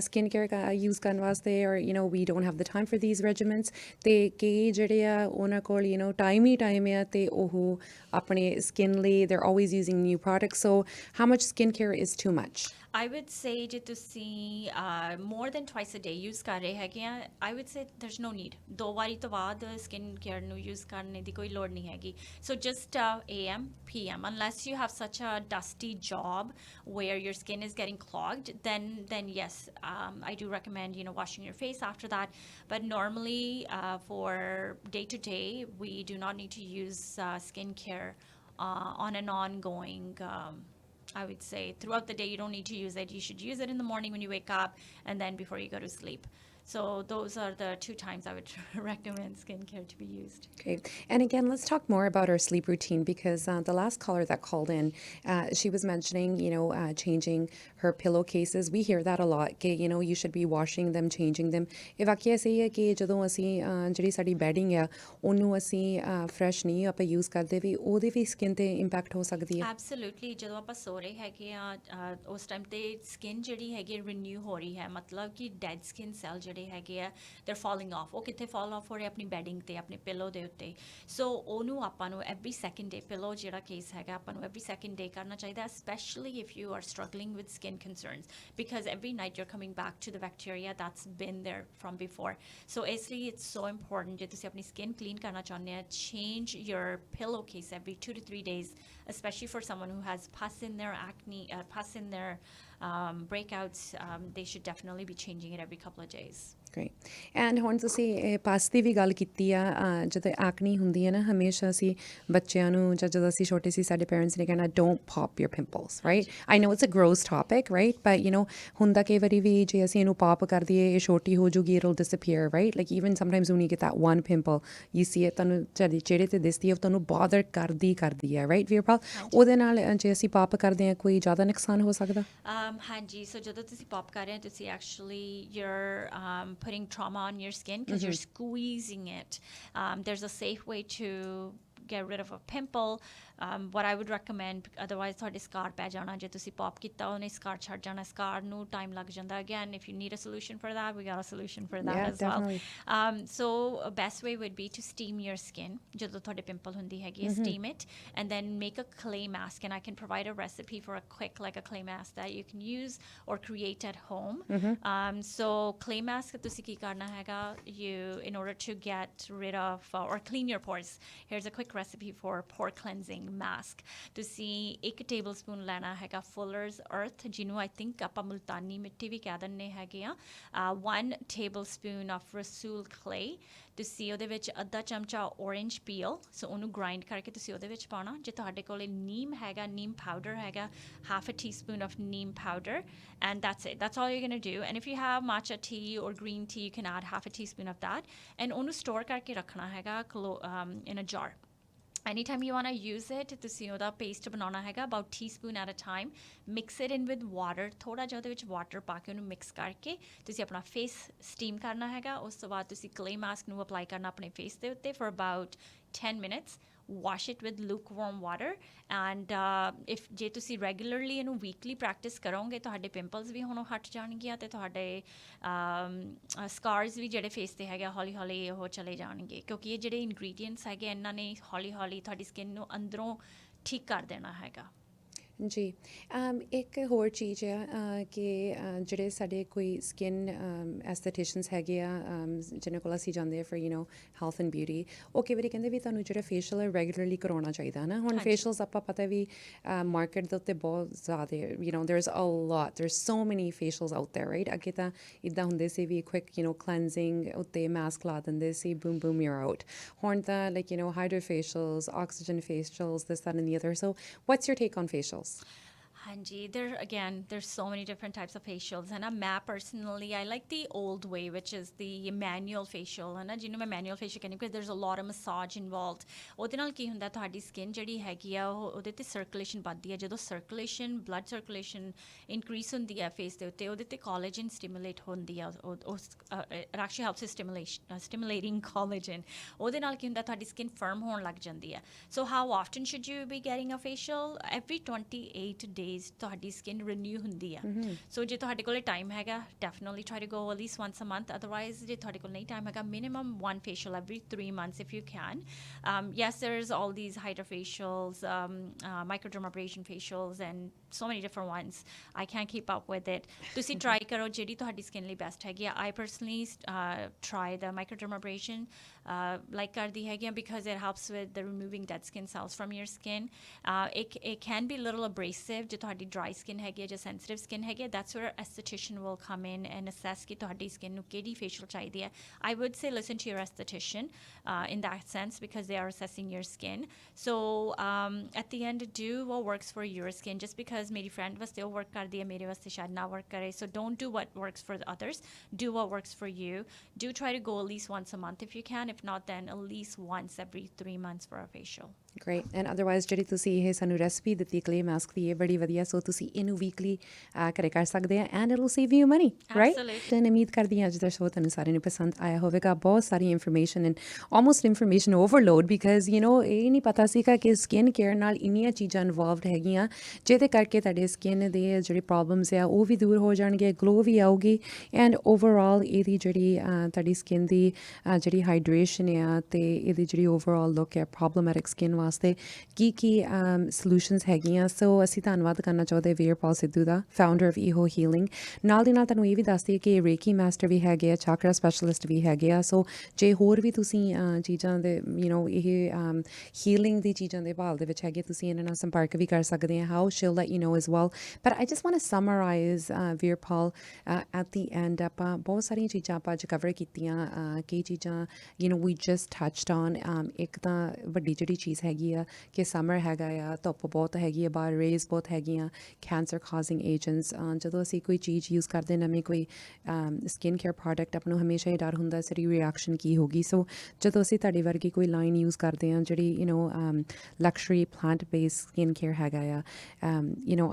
ਸਕਿਨ ਕੇਅਰ ਯੂਜ਼ ਕਰਨ ਵਾਸਤੇ or we don't have the time for these regimens ਤੇ ਕਈ ਜਿਹੜੇ ਆ ਉਹਨਾਂ ਕੋਲ ਟਾਈਮ ਹੀ ਟਾਈਮ ਆ ਤੇ ਉਹ ਆਪਣੇ ਸਕਿਨ ਲਈ they are always using new products so how much skin care is too much I would say ਜੇ ਤੁਸੀਂ more than twice a day use ਕਰ ਰਹੇ ਹੈਗੇ ਆ I would say there's no need ਦੋ ਵਾਰੀ ਤੋਂ ਬਾਅਦ ਸਕਿਨ ਕੇਅਰ ਨੂੰ use ਕਰਨੇ ਦੀ ਕੋਈ ਲੋੜ ਨਹੀਂ ਹੈਗੀ so just AM PM unless you have such a dusty job where your skin is getting clogged then yes I do recommend washing your face after that but normally for day to day we do not need to use skin care on an ongoing I would say throughout the day you don't need to use it. You should use it in the morning when you wake up and then before you go to sleep. So those are the two times I would recommend skincare to be used. Great. And again, let's talk more about our sleep routine because the last caller that called in, she was mentioning, changing her pillowcases. We hear that a lot. You should be washing them, changing them. ਇਹ ਵਾਕਿਆ ਸਹੀ ਹੈ ਕਿ ਜਦੋਂ ਅਸੀਂ ਜਿਹੜੀ ਸਾਡੀ bedding ਆ ਉਹਨੂੰ ਅਸੀਂ ਫਰੈਸ਼ ਨਹੀਂ ਆਪਾਂ ਯੂਜ਼ ਕਰਦੇ ਵੀ ਉਹਦੇ ਵੀ ਸਕਿਨ ਤੇ ਇੰਪੈਕਟ ਹੋ ਸਕਦੀ ਹੈ ਐਬਸੋਲੂਟਲੀ ਜਦੋਂ ਆਪਾਂ ਸੋ ਰਹੇ ਹੈਗੇ ਆ ਉਸ ਟਾਈਮ ਤੇ ਸਕਿਨ ਜਿਹੜੀ ਹੈਗੀ ਰੀਨਿਊ ਹੋ ਰਹੀ ਹੈ ਮਤਲਬ ਕਿ ਡੈਡ ਸਕਿਨ ਸੈਲ ਜਿਹੜੇ ਹੈਗੇ ਆ they're falling off, ਉਹ ਕਿੱਥੇ fall off ਹੋ ਰਹੇ ਆਪਣੀ ਬੈਡਿੰਗ ਤੇ ਆਪਣੇ ਪਿਲੋ ਦੇ ਉੱਤੇ। ਸੋ ਉਹਨੂੰ ਆਪਾਂ ਨੂੰ ਐਵਰੀ ਸੈਕਿੰਡ ਡੇ ਪਿਲੋ ਜਿਹੜਾ ਕੇਸ ਹੈਗਾ ਆਪਾਂ ਨੂੰ ਐਵਰੀ ਸੈਕਿੰਡ ਡੇ ਕਰਨਾ ਚਾਹੀਦਾ, specially if you are struggling with skin concerns, because every night you are coming back to the bacteria that's been there from before. So ਇਸ ਲਈ it's so important ਜੇ ਤੁਸੀਂ ਆਪਣੀ ਸਕਿਨ ਕਲੀਨ ਕਰਨਾ ਚਾਹੁੰਦੇ ਆ, change your pillow case every 2 to 3 days, especially for someone who has pus in their acne, pus in their breakouts. They should definitely be changing it every couple of days. Great. And ਹੁਣ ਤੁਸੀਂ ਪਸ ਦੀ ਵੀ ਗੱਲ ਕੀਤੀ ਆ, ਜਦੋਂ ਐਕਨੀ ਹੁੰਦੀ ਹੈ ਨਾ, ਹਮੇਸ਼ਾ ਅਸੀਂ ਬੱਚਿਆਂ ਨੂੰ ਜਾਂ ਜਦੋਂ ਅਸੀਂ ਛੋਟੇ ਸੀ ਸਾਡੇ ਪੇਰੈਂਟਸ ਨੇ ਕਹਿਣਾ don't pop your pimples, right? I know it's a gross topic, right? But you know ਹੁੰਦਾ ਕਈ ਵਾਰੀ ਵੀ ਜੇ ਅਸੀਂ ਇਹਨੂੰ ਪੌਪ ਕਰ ਦਈਏ ਇਹ ਛੋਟੀ ਹੋ ਜੂਗੀ, it will disappear, right? Like even sometimes when you get that one pimple you see it, ਤੁਹਾਨੂੰ ਚਿਹਰੇ ਤੇ ਦਿਸਦੀ ਹੈ, ਤੁਹਾਨੂੰ ਬਾਦਰ ਕਰਦੀ ਹੈ, ਰਾਈਟ ਵੀਰਪਾਲ? ਉਹਦੇ ਨਾਲ ਜੇ ਅਸੀਂ ਪੌਪ ਕਰਦੇ ਹਾਂ ਕੋਈ ਜ਼ਿਆਦਾ ਨੁਕਸਾਨ ਹੋ ਸਕਦਾ? ਹਾਂਜੀ, ਸੋ ਜਦੋਂ ਤੁਸੀਂ ਪੌਪ ਕਰ ਰਹੇ ਹੋ ਤੁਸੀਂ actually your putting trauma on your skin because you're squeezing it. There's a safe way to get rid of a pimple. What I would recommend, otherwise ਤੁਹਾਡੇ scar ਪੈ ਜਾਣਾ, ਜੇ ਤੁਸੀਂ pop ਕੀਤਾ ਉਹਨੇ scar ਛੱਡ ਜਾਣਾ, scar ਨੂੰ time ਲੱਗ ਜਾਂਦਾ। Again, if you need a solution for that, we got a solution for that as definitely. well. So a best way would be to steam your skin ਜਦੋਂ ਤੁਹਾਡੇ pimple ਹੁੰਦੀ ਹੈਗੀ, steam it and then make a clay mask, and I can provide a recipe for a quick like a clay mask that you can use or create at home. So clay mask ਤੁਸੀਂ ਕੀ ਕਰਨਾ ਹੈਗਾ, you in order to get rid of or clean your pores, here's a quick recipe for pore cleansing mask. ਤੁਸੀਂ 1 tablespoon ਲੈਣਾ ਹੈਗਾ fuller's earth, ਜਿਹਨੂੰ I think ਆਪਾਂ ਮੁਲਤਾਨੀ ਮਿੱਟੀ ਵੀ ਕਹਿ ਦਿੰਦੇ ਹੈਗੇ ਆ। 1 tablespoon of rasool clay, ਤੁਸੀਂ ਉਹਦੇ ਵਿੱਚ ਅੱਧਾ ਚਮਚਾ orange peel, ਸੋ ਉਹਨੂੰ ਗ੍ਰਾਈਂਡ ਕਰਕੇ ਤੁਸੀਂ ਉਹਦੇ ਵਿੱਚ ਪਾਉਣਾ। ਜੇ ਤੁਹਾਡੇ ਕੋਲ ਨੀਮ ਹੈਗਾ, ਨੀਮ ਪਾਊਡਰ ਹੈਗਾ, half a teaspoon of neem powder, and that's it. That's all you're going to do. And if you have matcha tea or green tea, you can add half a teaspoon of that, and ਉਹਨੂੰ store ਕਰਕੇ ਰੱਖਣਾ ਹੈਗਾ in a jar. Anytime you want to use it, ਤੁਸੀਂ ਉਹਦਾ paste ਬਣਾਉਣਾ ਹੈਗਾ about teaspoon at a time. Mix it in with water, ਥੋੜਾ ਜਿਹਾ ਉਹਦੇ ਵਿੱਚ ਵਾਟਰ ਪਾ ਕੇ ਉਹਨੂੰ ਮਿਕਸ ਕਰਕੇ ਤੁਸੀਂ ਆਪਣਾ ਫੇਸ ਸਟੀਮ ਕਰਨਾ ਹੈਗਾ। ਉਸ ਤੋਂ ਬਾਅਦ ਤੁਸੀਂ clay mask ਨੂੰ ਅਪਲਾਈ ਕਰਨਾ ਆਪਣੇ ਫੇਸ ਦੇ ਉੱਤੇ for about 10 minutes. Wash it with lukewarm water, and if ਜੇ ਤੁਸੀਂ regularly ਇਹਨੂੰ weekly practice ਕਰੋਗੇ ਤੁਹਾਡੇ pimples ਵੀ ਹੁਣ ਹਟ ਜਾਣਗੀਆਂ ਤੇ ਤੁਹਾਡੇ scars ਵੀ ਜਿਹੜੇ ਫੇਸ ਤੇ ਹੈਗੇ ਹੌਲੀ ਹੌਲੀ ਉਹ ਚਲੇ ਜਾਣਗੇ, ਕਿਉਂਕਿ ਇਹ ਜਿਹੜੇ ingredients ਹੈਗੇ ਇਹਨਾਂ ਨੇ ਹੌਲੀ ਹੌਲੀ ਤੁਹਾਡੀ skin ਨੂੰ ਅੰਦਰੋਂ ਠੀਕ ਕਰ ਦੇਣਾ ਹੈਗਾ। ਜੀ ਇੱਕ ਹੋਰ ਚੀਜ਼ ਆ ਕਿ ਜਿਹੜੇ ਸਾਡੇ ਕੋਈ ਸਕਿਨ ਐਸਥੈਟਿਸ਼ੀਅਨਸ ਹੈਗੇ ਆ ਜਿਹਨਾਂ ਕੋਲ ਅਸੀਂ ਜਾਂਦੇ ਆ for you know health and beauty, ਉਹ ਕਈ ਵਾਰੀ ਕਹਿੰਦੇ ਵੀ ਤੁਹਾਨੂੰ ਜਿਹੜਾ ਫੇਸ਼ੀਅਲ ਹੈ ਰੈਗੂਲਰਲੀ ਕਰਾਉਣਾ ਚਾਹੀਦਾ ਹੈ ਨਾ। ਹੁਣ ਫੇਸ਼ੀਅਲਸ ਆਪਾਂ ਪਤਾ ਵੀ ਮਾਰਕੀਟ ਦੇ ਉੱਤੇ ਬਹੁਤ ਜ਼ਿਆਦਾ you know there is a ਲੋਟ, ਦੇਰ ਸੋ ਮੈਨੀ ਫੇਸ਼ੀਅਲਸ ਆਊਟ ਦੇਅਰ, ਰਾਈਟ? ਅੱਗੇ ਤਾਂ ਇੱਦਾਂ ਹੁੰਦੇ ਸੀ ਵੀ ਕੁਇਕ ਯੂ ਨੋ ਕਲੈਂਜ਼ਿੰਗ ਉੱਤੇ ਮਾਸਕ ਲਾ ਦਿੰਦੇ ਸੀ, ਬੂਮ ਬੂਮ ਯੂਰ ਆਊਟ। ਹੁਣ ਤਾਂ like you know hydra facials, oxygen facials, this that and the other. So what's your take on facials? Hanji, there's so many different types of facials, and I personally I like the old way, which is the manual facial, and ਜਿਹਨੂੰ ਮੈਂ manual facial ਕਹਿੰਦੀ because there's a lot of massage involved. ਉਹਦੇ ਨਾਲ ਕੀ ਹੁੰਦਾ, ਤੁਹਾਡੀ skin ਜਿਹੜੀ ਹੈਗੀ ਆ ਉਹਦੇ ਤੇ circulation ਵੱਧਦੀ ਹੈ। ਜਦੋਂ circulation, blood circulation increase ਹੁੰਦੀ ਹੈ face ਦੇ ਉੱਤੇ, ਉਹਦੇ ਤੇ collagen stimulate ਹੁੰਦੀ ਆ, it actually helps with stimulating collagen. ਉਹਦੇ ਨਾਲ ਕੀ ਹੁੰਦਾ, ਤੁਹਾਡੀ skin firm ਹੋਣ ਲੱਗ ਜਾਂਦੀ ਹੈ। So how often should you be getting a facial? Every 28 days ਤੁਹਾਡੀ skin renew ਹੁੰਦੀ ਆ। ਸੋ ਜੇ ਤੁਹਾਡੇ ਕੋਲ ਟਾਈਮ ਹੈਗਾ, definitely try to go at least once a month. Otherwise ਜੇ ਤੁਹਾਡੇ ਕੋਲ ਨਹੀਂ ਟਾਈਮ ਹੈਗਾ, minimum 1 facial every 3 months if you can. Yes, there's all these hydrofacials, microdermabrasion facials, and so many different ones. I can't keep up with it. ਤੁਸੀਂ try ਕਰੋ ਜਿਹੜੀ ਤੁਹਾਡੀ skin ਲਈ best ਹੈਗੀ ਆ। I personally try the microdermabrasion, like ਕਰਦੀ ਹੈਗੀ ਆ, because it helps with the removing dead skin cells from your skin. It can be a little abrasive ਜੇ ਤੁਹਾਡੀ dry skin ਹੈਗੀ ਹੈ ਜਾਂ sensitive skin ਹੈਗੀ ਹੈ। That's where esthetician will come in and assess ਕਿ ਤੁਹਾਡੀ skin ਨੂੰ ਕਿਹੜੀ facial ਚਾਹੀਦੀ ਹੈ। I would say listen to your esthetician in that sense, because they are assessing your skin. So at the end, do what works for your skin. Just because ਮੇਰੀ friend ਵਾਸਤੇ ਉਹ work ਕਰਦੀ ਹੈ, ਮੇਰੇ ਵਾਸਤੇ ਸ਼ਾਇਦ ਨਾ work ਕਰੇ. So don't do what works for the others. Do what works for you. Do try to go at least once a month if you can. If not, then at least once every 3 months for a facial. Great. And otherwise ਜਿਹੜੀ ਤੁਸੀਂ ਇਹ ਸਾਨੂੰ recipe ਦਿੱਤੀ ਕਲੇ mask ਦੀ, ਇਹ ਬੜੀ ਵਧੀਆ ਸਕਦੀ ਹੈ। ਸੋ ਤੁਸੀਂ ਇਹਨੂੰ ਵੀਕਲੀ ਘਰੇ ਕਰ ਸਕਦੇ ਆ and it will save you money, right? ਤੇ ਉਮੀਦ ਕਰਦੀ ਹਾਂ ਅੱਜ ਦਾ ਸ਼ੋਅ ਤੁਹਾਨੂੰ ਸਾਰਿਆਂ ਨੂੰ ਪਸੰਦ ਆਇਆ ਹੋਵੇਗਾ। ਬਹੁਤ ਸਾਰੀ information and almost information overload, because ਇਹ ਨਹੀਂ ਪਤਾ ਸੀਗਾ ਕਿ ਸਕਿਨ ਕੇਅਰ ਨਾਲ ਇੰਨੀਆਂ ਚੀਜ਼ਾਂ ਇਨਵੋਲਵਡ ਹੈਗੀਆਂ ਜਿਹਦੇ ਕਰਕੇ ਤੁਹਾਡੇ ਸਕਿਨ ਦੇ ਜਿਹੜੇ ਪ੍ਰੋਬਲਮਸ ਆ ਉਹ ਵੀ ਦੂਰ ਹੋ ਜਾਣਗੇ, ਗਲੋ ਵੀ ਆਊਗੀ ਐਂਡ ਓਵਰਆਲ ਇਹਦੀ ਜਿਹੜੀ ਤੁਹਾਡੀ ਸਕਿਨ ਦੀ ਜਿਹੜੀ ਹਾਈਡਰੇਸ਼ਨ ਆ ਅਤੇ ਇਹਦੀ ਜਿਹੜੀ ਓਵਰਆਲ ਲੁੱਕ ਹੈ ਪ੍ਰੋਬਲਮੈਟਿਕ ਸਕਿਨ ਵਾਸਤੇ ਕੀ ਸੋਲੂਸ਼ਨਸ ਹੈਗੀਆਂ। ਸੋ ਅਸੀਂ ਧੰਨਵਾਦ ਕਰਨਾ ਚਾਹੁੰਦੇ ਵੀਰਪਾਲ ਸਿੱਧੂ ਦਾ, ਫਾਊਂਡਰ ਆਫ ਈਹੋ ਹੀਲਿੰਗ। ਨਾਲ ਦੀ ਨਾਲ ਤੁਹਾਨੂੰ ਇਹ ਵੀ ਦੱਸਦੀ ਕਿ ਰੇਕੀ ਮਾਸਟਰ ਵੀ ਹੈਗੇ ਆ, ਚਾਕਰਾ ਸਪੈਸ਼ਲਿਸਟ ਵੀ ਹੈਗੇ ਆ। ਸੋ ਜੇ ਹੋਰ ਵੀ ਤੁਸੀਂ ਚੀਜ਼ਾਂ ਦੇ ਇਹ ਹੀਲਿੰਗ ਦੀ ਚੀਜ਼ਾਂ ਦੇ ਭਾਲ ਦੇ ਵਿੱਚ ਹੈਗੇ, ਤੁਸੀਂ ਇਹਨਾਂ ਨਾਲ ਸੰਪਰਕ ਵੀ ਕਰ ਸਕਦੇ ਆ। How she'll let you know as well. But I just want to summarise Veerpal at the end. ਆਪਾਂ ਬਹੁਤ ਸਾਰੀਆਂ ਚੀਜ਼ਾਂ ਆਪਾਂ ਅੱਜ ਕਵਰ ਕੀਤੀਆਂ, ਕਈ ਚੀਜ਼ਾਂ ਵੀ ਜਸਟ ਟੱਚਡ ਔਨ। ਇੱਕ ਤਾਂ ਵੱਡੀ ਜਿਹੜੀ ਚੀਜ਼ ਹੈਗੀ ਆ ਕਿ ਸਮਰ ਹੈਗਾ ਆ, ਧੁੱਪ ਬਹੁਤ ਹੈਗੀ ਆ ਬਾਹਰ, ਰੇਜ਼ ਬਹੁਤ ਹੈਗੀਆਂ, ਕੈਂਸਰ ਕਾਜ਼ਿੰਗ ਏਜੰਟਸ। ਜਦੋਂ ਅਸੀਂ ਕੋਈ ਚੀਜ਼ ਯੂਜ਼ ਕਰਦੇ ਨਵੀਂ ਕੋਈ ਸਕਿਨ ਕੇਅਰ ਪ੍ਰੋਡਕਟ, ਆਪਾਂ ਨੂੰ ਹਮੇਸ਼ਾ ਇਹ ਡਰ ਹੁੰਦਾ ਸਾਡੀ ਰਿਐਕਸ਼ਨ ਕੀ ਹੋਗੀ। ਸੋ ਜਦੋਂ ਅਸੀਂ ਤੁਹਾਡੀ ਵਰਗੀ ਕੋਈ ਲਾਈਨ ਯੂਜ਼ ਕਰਦੇ ਹਾਂ ਜਿਹੜੀ ਲਕਸ਼ਰੀ ਪਲਾਂਟ ਬੇਸ ਸਕਿਨ ਕੇਅਰ ਹੈਗਾ ਆ,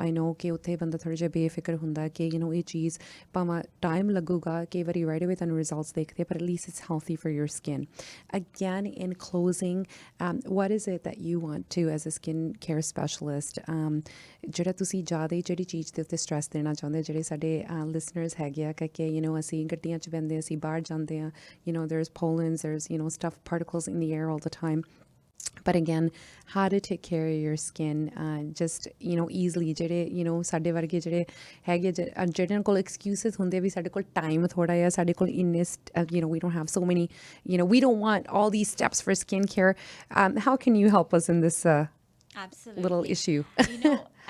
ਆਈ ਨੋ ਕਿ ਉੱਥੇ ਬੰਦਾ ਥੋੜ੍ਹਾ ਜਿਹਾ ਬੇਫਿਕਰ ਹੁੰਦਾ ਕਿ ਇਹ ਚੀਜ਼ ਭਾਵੇਂ ਟਾਈਮ ਲੱਗੂਗਾ, ਕਈ ਵਾਰੀ ਰਾਈਟ ਅਵੇ ਤੁਹਾਨੂੰ ਰਿਜ਼ਲਟਸ ਦੇਖਦੇ, ਪਰ at least it's healthy for your skin. Again, in closing, what is it that you want to, as a skin care specialist, ਜਿਹੜਾ ਤੁਸੀਂ ਜ਼ਿਆਦਾ ਜਿਹੜੀ ਚੀਜ਼ ਦੇ ਉੱਤੇ ਸਟ੍ਰੈਸ ਦੇਣਾ ਚਾਹੁੰਦੇ, ਜਿਹੜੇ ਸਾਡੇ ਲਿਸਨਰਸ ਹੈਗੇ ਆ ਕਿ ਅਸੀਂ ਗੱਡੀਆਂ 'ਚ ਬਹਿੰਦੇ, ਅਸੀਂ ਬਾਹਰ ਜਾਂਦੇ ਹਾਂ, there's pollens, there's stuff, particles in the air all the time. But again, how to take care of your skin just easily, ਜਿਹੜੇ ਸਾਡੇ ਵਰਗੇ ਜਿਹੜੇ ਹੈਗੇ ਜਿਹਨਾਂ ਕੋਲ ਐਕਸਕਿਊਜ਼ਸ ਹੁੰਦੇ ਵੀ ਸਾਡੇ ਕੋਲ ਟਾਈਮ ਥੋੜ੍ਹਾ ਜਿਹਾ, ਸਾਡੇ ਕੋਲ ਇੰਨੇ we don't have so many, we don't want all these steps for skin care. How can you help us in this Absolutely. little issue?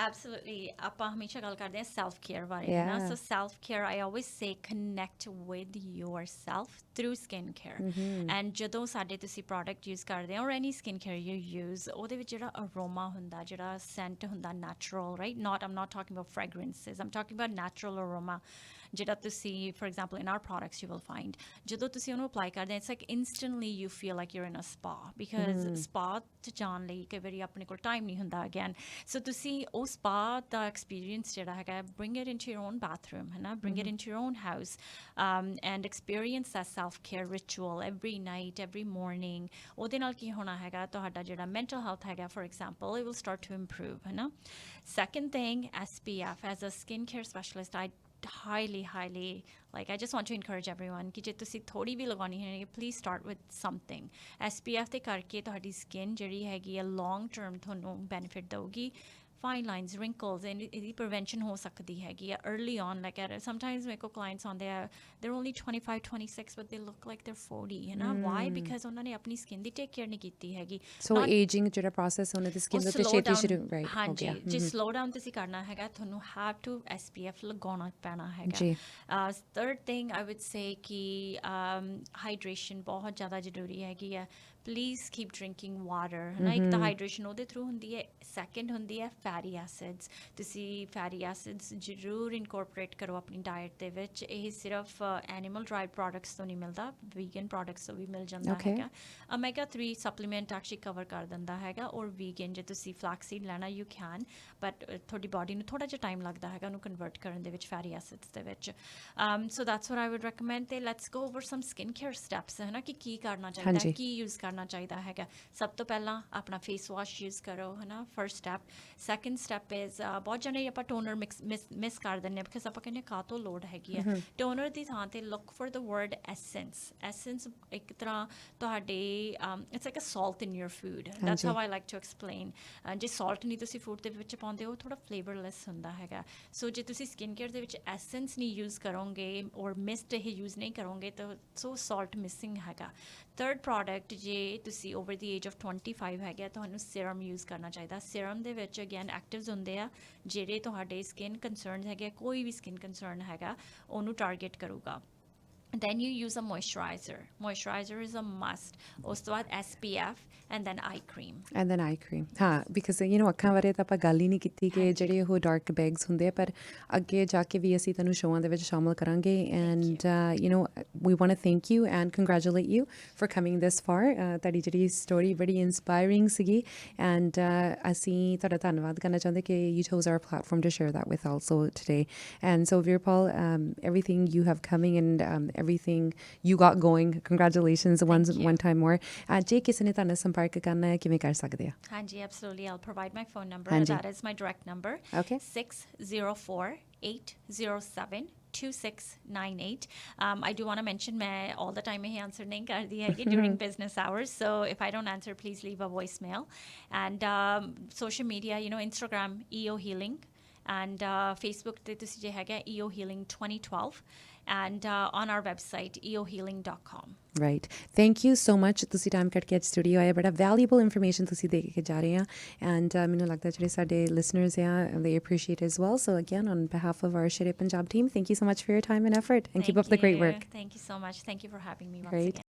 Absolutely. ਆਪਾਂ ਹਮੇਸ਼ਾ ਗੱਲ ਕਰਦੇ ਹਾਂ self care ਬਾਰੇ ਨਾ, so self care I always say connect with yourself through skin care. And ਜਦੋਂ ਸਾਡੇ ਤੁਸੀਂ product use ਕਰਦੇ ਹੋ or any skin care you use, ਉਹਦੇ ਵਿੱਚ ਜਿਹੜਾ aroma ਹੁੰਦਾ, ਜਿਹੜਾ scent ਹੁੰਦਾ natural, right? I'm not talking about fragrances, I'm talking about natural aroma. ਜਿਹੜਾ ਤੁਸੀਂ for example in our products you will find, ਜਦੋਂ ਤੁਸੀਂ ਉਹਨੂੰ apply ਕਰਦੇ it's like instantly you feel like you're in a spa, because spa 'ਚ ਜਾਣ ਲਈ ਕਈ ਵਾਰੀ ਆਪਣੇ ਕੋਲ ਟਾਈਮ ਨਹੀਂ ਹੁੰਦਾ again, so ਤੁਸੀਂ ਉਹ spa ਦਾ experience ਜਿਹੜਾ ਹੈਗਾ bring it into your own bathroom, ਹੈ ਨਾ, bring it into your own house, and experience that self-care ritual every night, every morning. ਉਹਦੇ ਨਾਲ ਕੀ ਹੋਣਾ ਹੈਗਾ, ਤੁਹਾਡਾ ਜਿਹੜਾ mental health ਹੈਗਾ for example, it will start to improve, ਹੈ ਨਾ. Second thing, SPF. As a skincare specialist, I highly I just want to encourage everyone ਕਿ ਜੇ ਤੁਸੀਂ ਥੋੜੀ ਵੀ ਲਗਾਉਣੀ ਹੈ please start with something. SPF ਦੇ ਕਰਕੇ ਤੁਹਾਡੀ skin ਜਿਹੜੀ ਹੈਗੀ ਆ long term ਤੁਹਾਨੂੰ benefit ਦਊਗੀ. fine lines, wrinkles, and ਇਹਦੀ prevention ਹੋ ਸਕਦੀ ਹੈਗੀ ਆ early on. Like sometimes ਮੇਰੇ ਕੋਲ clients ਆਉਂਦੇ ਆ, they're only 25, 26 but they look like they're 40, you know. Why? Because ਉਹਨਾਂ ਨੇ ਆਪਣੀ skin ਦੀ take care ਨਹੀਂ ਕੀਤੀ ਹੈਗੀ. So aging ਜਿਹੜਾ process ਉਹਨਾਂ ਦੀ skin ਦੇ ਉੱਤੇ ਛੇਤੀ ਸ਼ੁਰੂ right ਹਾਂਜੀ, ਜੇ slow down ਤੁਸੀਂ ਕਰਨਾ ਹੈਗਾ ਤੁਹਾਨੂੰ have to SPF ਲਗਾਉਣਾ ਪੈਣਾ ਹੈਗਾ. Third thing I would say ਕਿ hydration ਬਹੁਤ ਜ਼ਿਆਦਾ ਜ਼ਰੂਰੀ ਹੈਗੀ ਆ. Please keep drinking water. ਇੱਕ ਤਾਂ ਹਾਈਡਰੇਸ਼ਨ ਉਹਦੇ ਥਰੂ ਹੁੰਦੀ ਹੈ, ਸੈਕਿੰਡ ਹੁੰਦੀ ਹੈ ਫੈਟੀ ਐਸਿਡਸ. ਤੁਸੀਂ ਫੈਟੀ ਐਸਿਡਸ ਜ਼ਰੂਰ ਇਨਕੋਰਪੋਰੇਟ ਕਰੋ ਆਪਣੀ ਡਾਇਟ ਦੇ ਵਿੱਚ. ਇਹ ਸਿਰਫ ਐਨੀਮਲ ਡਰਾਈਡ ਪ੍ਰੋਡਕਟਸ ਤੋਂ ਨਹੀਂ ਮਿਲਦਾ, ਵੀਗਨ ਪ੍ਰੋਡਕਟਸ ਤੋਂ ਵੀ ਮਿਲ ਜਾਂਦਾ ਹੈਗਾ. omega 3 ਸਪਲੀਮੈਂਟ ਐਕਚੁਅਲੀ ਕਵਰ ਕਰ ਦਿੰਦਾ ਹੈਗਾ, ਔਰ ਵੀਗਨ ਜੇ ਤੁਸੀਂ ਫਲੈਕਸੀਡ ਲੈਣਾ ਯੂ ਕੈਨ, ਬਟ ਤੁਹਾਡੀ ਬਾਡੀ ਨੂੰ ਥੋੜ੍ਹਾ ਜਿਹਾ ਟਾਈਮ ਲੱਗਦਾ ਹੈਗਾ ਉਹਨੂੰ ਕਨਵਰਟ ਕਰਨ ਦੇ ਵਿੱਚ ਫੈਟੀ ਐਸਿਡਸ ਦੇ ਵਿੱਚ. So that's what I would recommend. ਤੇ let's go over some skin care steps, ਹੈ ਨਾ, ਕਿ ਕੀ ਕਰਨਾ ਚਾਹੀਦਾ, ਕੀ ਯੂਜ਼ ਕਰਨਾ ਚਾਹੀਦਾ ਹੈਗਾ. ਸਭ ਤੋਂ ਪਹਿਲਾਂ ਆਪਣਾ ਫੇਸ ਵਾਸ਼ ਯੂਜ਼ ਕਰੋ, ਹੈ ਨਾ, first step. Second step is ਬਹੁਤ ਜਣੇ ਆਪਾਂ ਟੋਨਰ ਮਿਸ ਕਰ ਦਿੰਦੇ ਬਿਕਾਜ਼ ਆਪਾਂ ਕਹਿੰਦੇ ਕਾਹਤੋਂ ਲੋੜ ਹੈਗੀ ਆ. ਟੋਨਰ ਦੀ ਥਾਂ 'ਤੇ look for the word essence ਇੱਕ ਤਰ੍ਹਾਂ ਤੁਹਾਡੇ it's like a salt in your food. That's how I like to explain. ਜੇ ਸਾਲਟ ਨਹੀਂ ਤੁਸੀਂ ਫੂਡ ਦੇ ਵਿੱਚ ਪਾਉਂਦੇ ਹੋ ਥੋੜ੍ਹਾ ਫਲੇਵਰਲੈਸ ਹੁੰਦਾ ਹੈਗਾ. ਸੋ ਜੇ ਤੁਸੀਂ ਸਕਿਨ ਕੇਅਰ ਦੇ ਵਿੱਚ ਐਸੈਂਸ ਨਹੀਂ ਯੂਜ਼ ਕਰੋਗੇ ਔਰ ਮਿਸਟ ਇਹ ਯੂਜ਼ ਨਹੀਂ ਕਰੋਗੇ ਤਾਂ ਸੋ ਸਾਲਟ ਮਿਸਿੰਗ ਹੈਗਾ. ਥਰਡ ਪ੍ਰੋਡਕਟ, ਜੇ ਤੁਸੀਂ ਓਵਰ ਦੀ ਏਜ ਆਫ 25 ਹੈਗਾ ਤੁਹਾਨੂੰ ਸੀਰਮ ਯੂਜ਼ ਕਰਨਾ ਚਾਹੀਦਾ. ਸੀਰਮ ਦੇ ਵਿੱਚ ਅਗੇਨ ਐਕਟਿਵਸ ਹੁੰਦੇ ਆ ਜਿਹੜੇ ਤੁਹਾਡੇ ਸਕਿਨ ਕੰਸਰਨਸ ਹੈਗੇ, ਕੋਈ ਵੀ ਸਕਿਨ ਕੰਸਰਨ ਹੈਗਾ ਉਹਨੂੰ ਟਾਰਗੇਟ ਕਰੂਗਾ. then you use a moisturizer is a must ਉਸ ਤੋਂ ਬਾਅਦ SPF and then eye cream and then eye cream ਹਾਂ because you know ਅੱਖਾਂ ਬਾਰੇ ਤਾਂ ਆਪਾਂ ਗੱਲ ਹੀ ਨਹੀਂ ਕੀਤੀ ਕਿ ਜਿਹੜੇ ਉਹ ਡਾਰਕ ਬੈਗਸ ਹੁੰਦੇ ਆ ਪਰ ਅੱਗੇ ਜਾ ਕੇ ਵੀ ਅਸੀਂ ਤੁਹਾਨੂੰ ਸ਼ੋਆਂ ਦੇ ਵਿੱਚ ਸ਼ਾਮਲ ਕਰਾਂਗੇ and you know we want to thank you and congratulate you for coming this far ਤੁਹਾਡੀ ਜਿਹੜੀ ਸਟੋਰੀ ਬੜੀ ਇੰਸਪਾਇਰਿੰਗ ਸੀਗੀ and ਅਸੀਂ ਤੁਹਾਡਾ ਧੰਨਵਾਦ ਕਰਨਾ ਚਾਹੁੰਦੇ ਕਿ you chose our platform to share that with also today and so Veerpal everything you have coming and everything you got going congratulations one time more ਜੇ ਕਿਸੇ ਨੇ ਤੁਹਾਨੂੰ ਸੰਪਰਕ ਕਰਨਾ ਹੈ ਕਿਵੇਂ ਕਰ ਸਕਦੇ ਆ ਹਾਂਜੀ absolutely I'll provide my phone number that is my direct number okay 604-807-2698 I do want to mention मैं all the time he answer नहीं करती है during business hours so if I don't answer please leave a voicemail and social media you know Instagram EO Healing and Facebook ਤੇ ਤੁਸੀਂ ਜੇ ਹੈਗਾ EO Healing 2012 and on our website eohealing.com right thank you so much ਤੁਸੀਂ time ਕੱਢ ਕੇ ਅੱਜ studio ਆਏ ਬੜਾ valuable information ਤੁਸੀਂ ਦੇ ਕੇ ਜਾ ਰਹੇ ਆ and ਮੈਨੂੰ ਲੱਗਦਾ ਜਿਹੜੇ ਸਾਡੇ listeners ਆ they appreciate as well so again on behalf of our Shere Punjab team thank you so much for your time and effort and keep up the great work thank you so much thank you for having me once great again